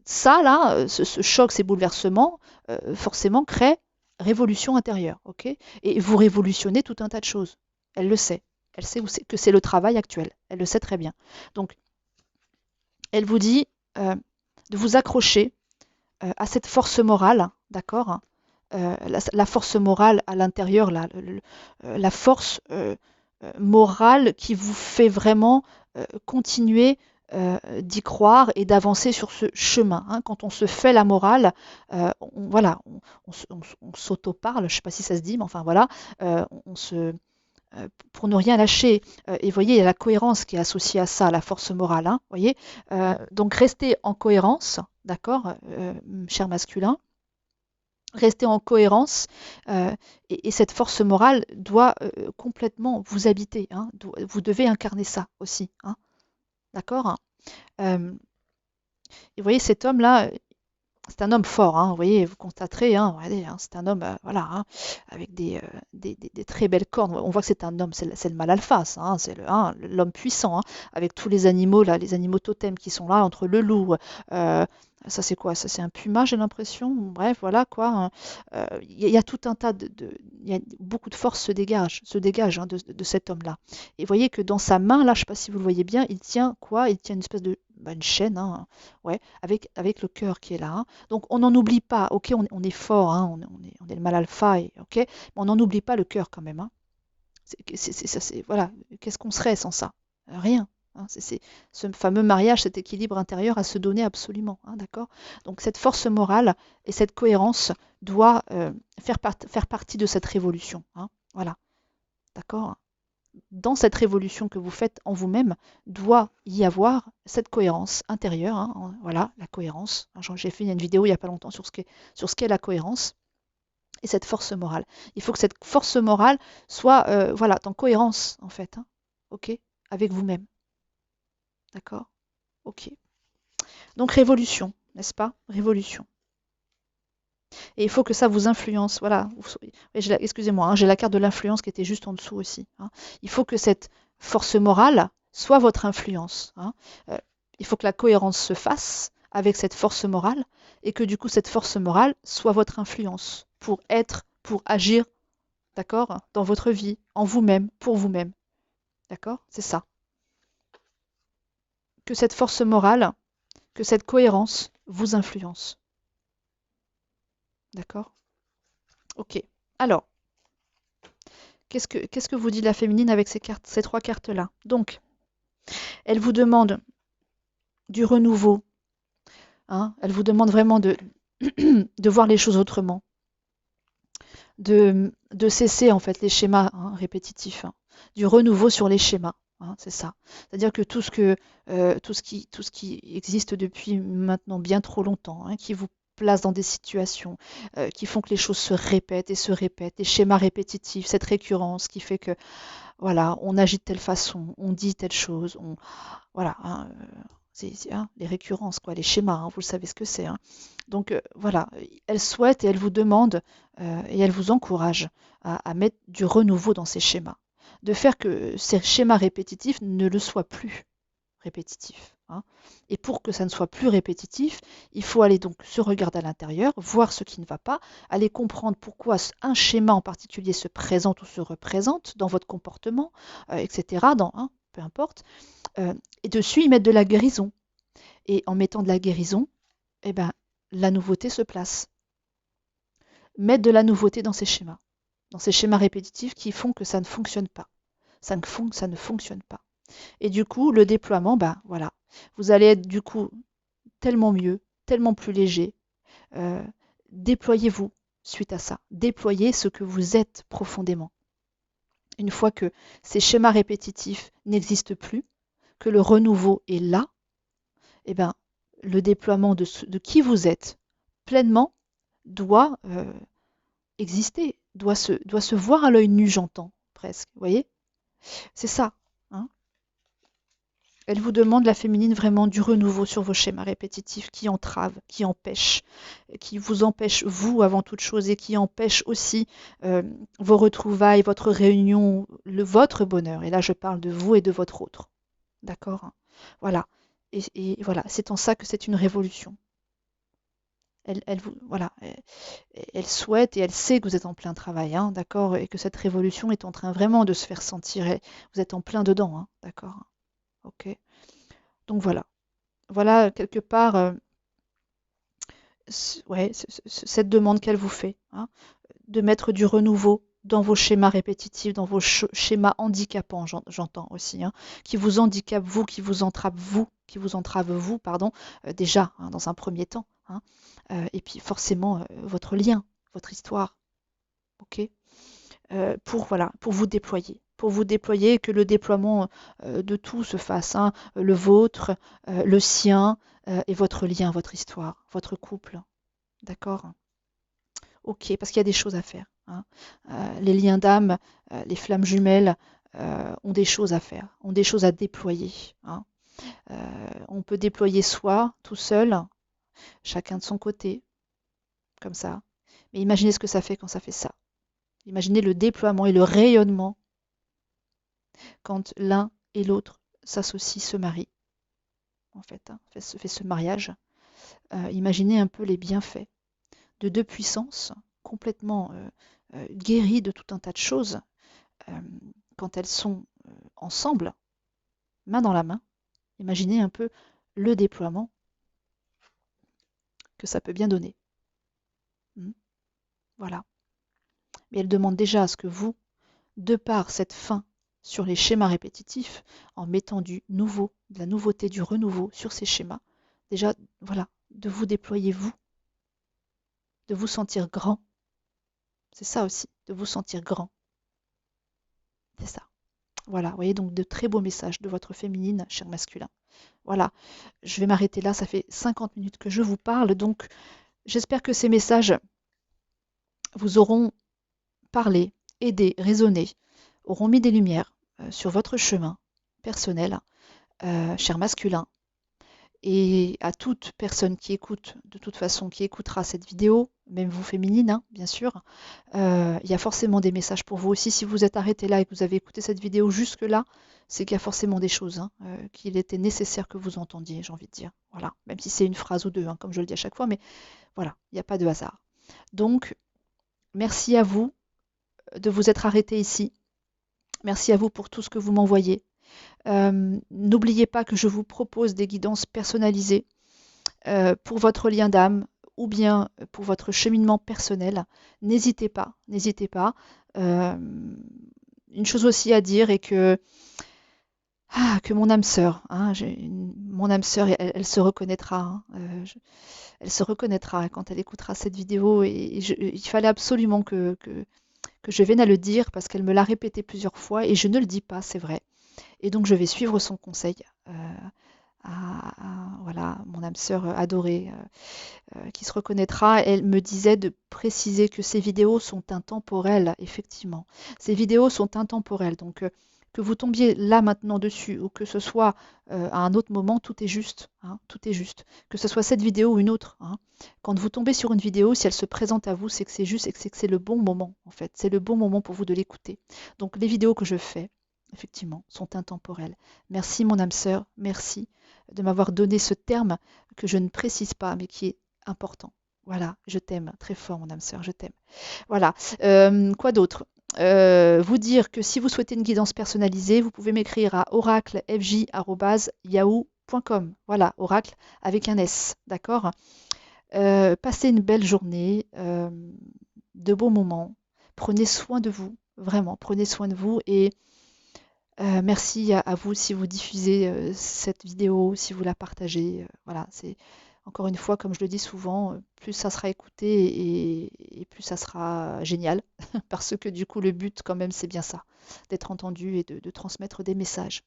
Ça là, ce choc, ces bouleversements, forcément créent révolution intérieure, ok? Et vous révolutionnez tout un tas de choses. Elle le sait. Elle sait que c'est le travail actuel. Elle le sait très bien. Donc, elle vous dit de vous accrocher à cette force morale, d'accord? Hein, la force morale à l'intérieur, la force morale qui vous fait vraiment continuer d'y croire et d'avancer sur ce chemin, hein. Quand on se fait la morale, voilà, on s'auto-parle, je ne sais pas si ça se dit, mais enfin voilà, on se, pour ne rien lâcher. Et vous voyez, il y a la cohérence qui est associée à ça, la force morale, hein, voyez. Donc restez en cohérence, d'accord, cher masculin. Restez en cohérence, et cette force morale doit complètement vous habiter, hein. Vous devez incarner ça aussi, hein, d'accord. Et vous voyez, cet homme-là, c'est un homme fort, hein, vous voyez, vous constaterez, hein, regardez, hein, c'est un homme, voilà, hein, avec des très belles cornes. On voit que c'est un homme, c'est le mâle alpha, ça, hein, c'est l'homme puissant, hein, avec tous les animaux là, les animaux totems qui sont là, entre le loup, ça c'est quoi? Ça c'est un puma, j'ai l'impression. Bref, voilà quoi, hein. Il y a tout un tas il y a beaucoup de force se dégage, hein, de cet homme-là. Et vous voyez que dans sa main là, je ne sais pas si vous le voyez bien, il tient quoi? Il tient une espèce de une chaîne, hein, ouais, avec le cœur qui est là, hein. Donc on n'en oublie pas, ok, on est fort, hein, on est le mal alpha, ok, mais on n'en oublie pas le cœur quand même, hein. Voilà, qu'est-ce qu'on serait sans ça? Rien, hein. C'est ce fameux mariage, cet équilibre intérieur à se donner absolument, hein, d'accord? Donc cette force morale et cette cohérence doit faire partie de cette révolution, hein, voilà, d'accord? Dans cette révolution que vous faites en vous-même, doit y avoir cette cohérence intérieure, hein, voilà, la cohérence. J'ai fait une vidéo il n'y a pas longtemps sur ce qu'est la cohérence et cette force morale. Il faut que cette force morale soit voilà, en cohérence, en fait, hein, ok, avec vous-même. D'accord? Ok. Donc révolution, n'est-ce pas? Révolution. Et il faut que ça vous influence. Voilà. Excusez-moi, hein, j'ai la carte de l'influence qui était juste en dessous aussi, hein. Il faut que cette force morale soit votre influence, hein. Euh, il faut que la cohérence se fasse avec cette force morale et que du coup cette force morale soit votre influence pour être, pour agir, d'accord, dans votre vie, en vous-même, pour vous-même. D'accord? C'est ça. Que cette force morale, que cette cohérence vous influence. D'accord? Ok. Alors, qu'est-ce que vous dit la féminine avec ces trois cartes-là? Donc, elle vous demande du renouveau, hein, elle vous demande vraiment de voir les choses autrement, de cesser en fait les schémas, hein, répétitifs, hein, du renouveau sur les schémas, hein, c'est ça. C'est-à-dire que tout ce qui existe depuis maintenant bien trop longtemps, hein, qui vous place dans des situations qui font que les choses se répètent et se répètent, les schémas répétitifs, cette récurrence qui fait que voilà, on agit de telle façon, on dit telle chose, voilà, hein, hein, les récurrences, quoi, les schémas, hein, vous le savez ce que c'est, hein. Donc voilà, elle souhaite et elle vous demande et elle vous encourage à mettre du renouveau dans ces schémas, de faire que ces schémas répétitifs ne le soient plus répétitifs, hein. Et pour que ça ne soit plus répétitif, il faut aller donc se regarder à l'intérieur, voir ce qui ne va pas, aller comprendre pourquoi un schéma en particulier se présente ou se représente dans votre comportement, etc., hein, peu importe, et dessus y mettre de la guérison. Et en mettant de la guérison, eh ben, la nouveauté se place. Mettre de la nouveauté dans ces schémas répétitifs qui font que ça ne fonctionne pas. Ça ne fonctionne pas. Et du coup, le déploiement, ben voilà, vous allez être du coup tellement mieux, tellement plus léger. Euh, Déployez-vous suite à ça. Déployez ce que vous êtes profondément. Une fois que ces schémas répétitifs n'existent plus, que le renouveau est là, eh ben, le déploiement de qui vous êtes pleinement doit exister, doit se voir à l'œil nu, j'entends presque. Vous voyez? C'est ça, hein. Elle vous demande, la féminine, vraiment du renouveau sur vos schémas répétitifs qui entravent, qui vous empêchent, vous, avant toute chose, et qui empêchent aussi vos retrouvailles, votre réunion, votre bonheur. Et là, je parle de vous et de votre autre. D'accord, hein. Voilà. Et voilà, c'est en ça que c'est une révolution. Voilà, elle souhaite et elle sait que vous êtes en plein travail, hein, d'accord, et que cette révolution est en train vraiment de se faire sentir. Et vous êtes en plein dedans, hein, d'accord. Ok. Donc voilà. Voilà quelque part ouais, cette demande qu'elle vous fait, hein, de mettre du renouveau dans vos schémas répétitifs, dans vos schémas handicapants, j'entends aussi, hein, qui vous handicapent vous, qui vous entravent vous, pardon, déjà, hein, dans un premier temps, hein, et puis forcément votre lien, votre histoire, ok, voilà, pour vous déployer et que le déploiement de tout se fasse, hein, le vôtre, le sien et votre lien, votre histoire, votre couple, d'accord? Ok, parce qu'il y a des choses à faire, hein. Les liens d'âme, les flammes jumelles ont des choses à faire, ont des choses à déployer, hein. On peut déployer soi, tout seul, chacun de son côté, comme ça. Mais imaginez ce que ça fait quand ça fait ça. Imaginez le déploiement et le rayonnement quand l'un et l'autre s'associent, se marient, en fait, hein, fait ce mariage. Imaginez un peu les bienfaits de deux puissances complètement guéries de tout un tas de choses euh, quand elles sont ensemble, main dans la main. Imaginez un peu le déploiement que ça peut bien donner. Voilà. Mais elle demande déjà à ce que vous, de par cette fin sur les schémas répétitifs, en mettant du nouveau, de la nouveauté, du renouveau sur ces schémas, déjà, voilà, de vous déployer vous, de vous sentir grand. C'est ça aussi, de vous sentir grand. C'est ça. Voilà, vous voyez donc de très beaux messages de votre féminine, cher masculin. Voilà, je vais m'arrêter là, ça fait 50 minutes que je vous parle, donc j'espère que ces messages vous auront parlé, aidé, résonné, auront mis des lumières sur votre chemin personnel, cher masculin, et à toute personne qui écoute, de toute façon, qui écoutera cette vidéo, même vous féminine, hein, bien sûr, il y a forcément des messages pour vous aussi. Si vous êtes arrêté là et que vous avez écouté cette vidéo jusque-là, c'est qu'il y a forcément des choses hein, qu'il était nécessaire que vous entendiez, j'ai envie de dire. Voilà, même si c'est une phrase ou deux, hein, comme je le dis à chaque fois, mais voilà, il n'y a pas de hasard. Donc, merci à vous de vous être arrêté ici. Merci à vous pour tout ce que vous m'envoyez. N'oubliez pas que je vous propose des guidances personnalisées pour votre lien d'âme ou bien pour votre cheminement personnel. N'hésitez pas, n'hésitez pas. Euh, une chose aussi à dire est que mon âme sœur, hein, mon âme sœur, elle se reconnaîtra. Hein, elle se reconnaîtra quand elle écoutera cette vidéo et il fallait absolument que je vienne à le dire parce qu'elle me l'a répété plusieurs fois et je ne le dis pas, c'est vrai. Et donc je vais suivre son conseil. Voilà, mon âme sœur adorée qui se reconnaîtra, elle me disait de préciser que ces vidéos sont intemporelles, effectivement. Ces vidéos sont intemporelles, donc que vous tombiez là maintenant dessus ou que ce soit à un autre moment, tout est juste. Hein, tout est juste. Que ce soit cette vidéo ou une autre. Hein. Quand vous tombez sur une vidéo, si elle se présente à vous, c'est que c'est juste et que c'est le bon moment, en fait. C'est le bon moment pour vous de l'écouter. Donc les vidéos que je fais, effectivement, sont intemporelles. Merci mon âme sœur, merci de m'avoir donné ce terme que je ne précise pas, mais qui est important. Voilà, je t'aime très fort, mon âme sœur, je t'aime. Voilà. Quoi d'autre vous dire que si vous souhaitez une guidance personnalisée, vous pouvez m'écrire à oraclefj@yahoo.com. Voilà, oracle avec un S, d'accord. Passez une belle journée, de beaux moments. Prenez soin de vous, vraiment, prenez soin de vous et merci à vous si vous diffusez cette vidéo, si vous la partagez. Voilà, c'est encore une fois, comme je le dis souvent, plus ça sera écouté et plus ça sera génial. Parce que du coup, le but quand même, c'est bien ça, d'être entendu et de transmettre des messages.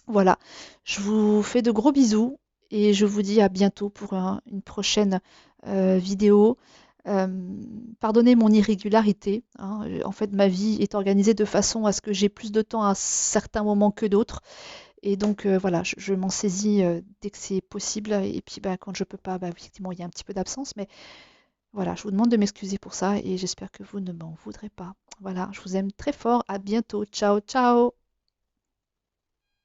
Voilà, je vous fais de gros bisous et je vous dis à bientôt pour une prochaine vidéo. Euh, Pardonnez mon irrégularité. Hein. En fait, ma vie est organisée de façon à ce que j'ai plus de temps à certains moments que d'autres. Et donc, voilà, je m'en saisis dès que c'est possible. Et puis, bah, quand je peux pas, bah, effectivement, il y a un petit peu d'absence. Mais voilà, je vous demande de m'excuser pour ça et j'espère que vous ne m'en voudrez pas. Voilà, je vous aime très fort. À bientôt. Ciao, ciao.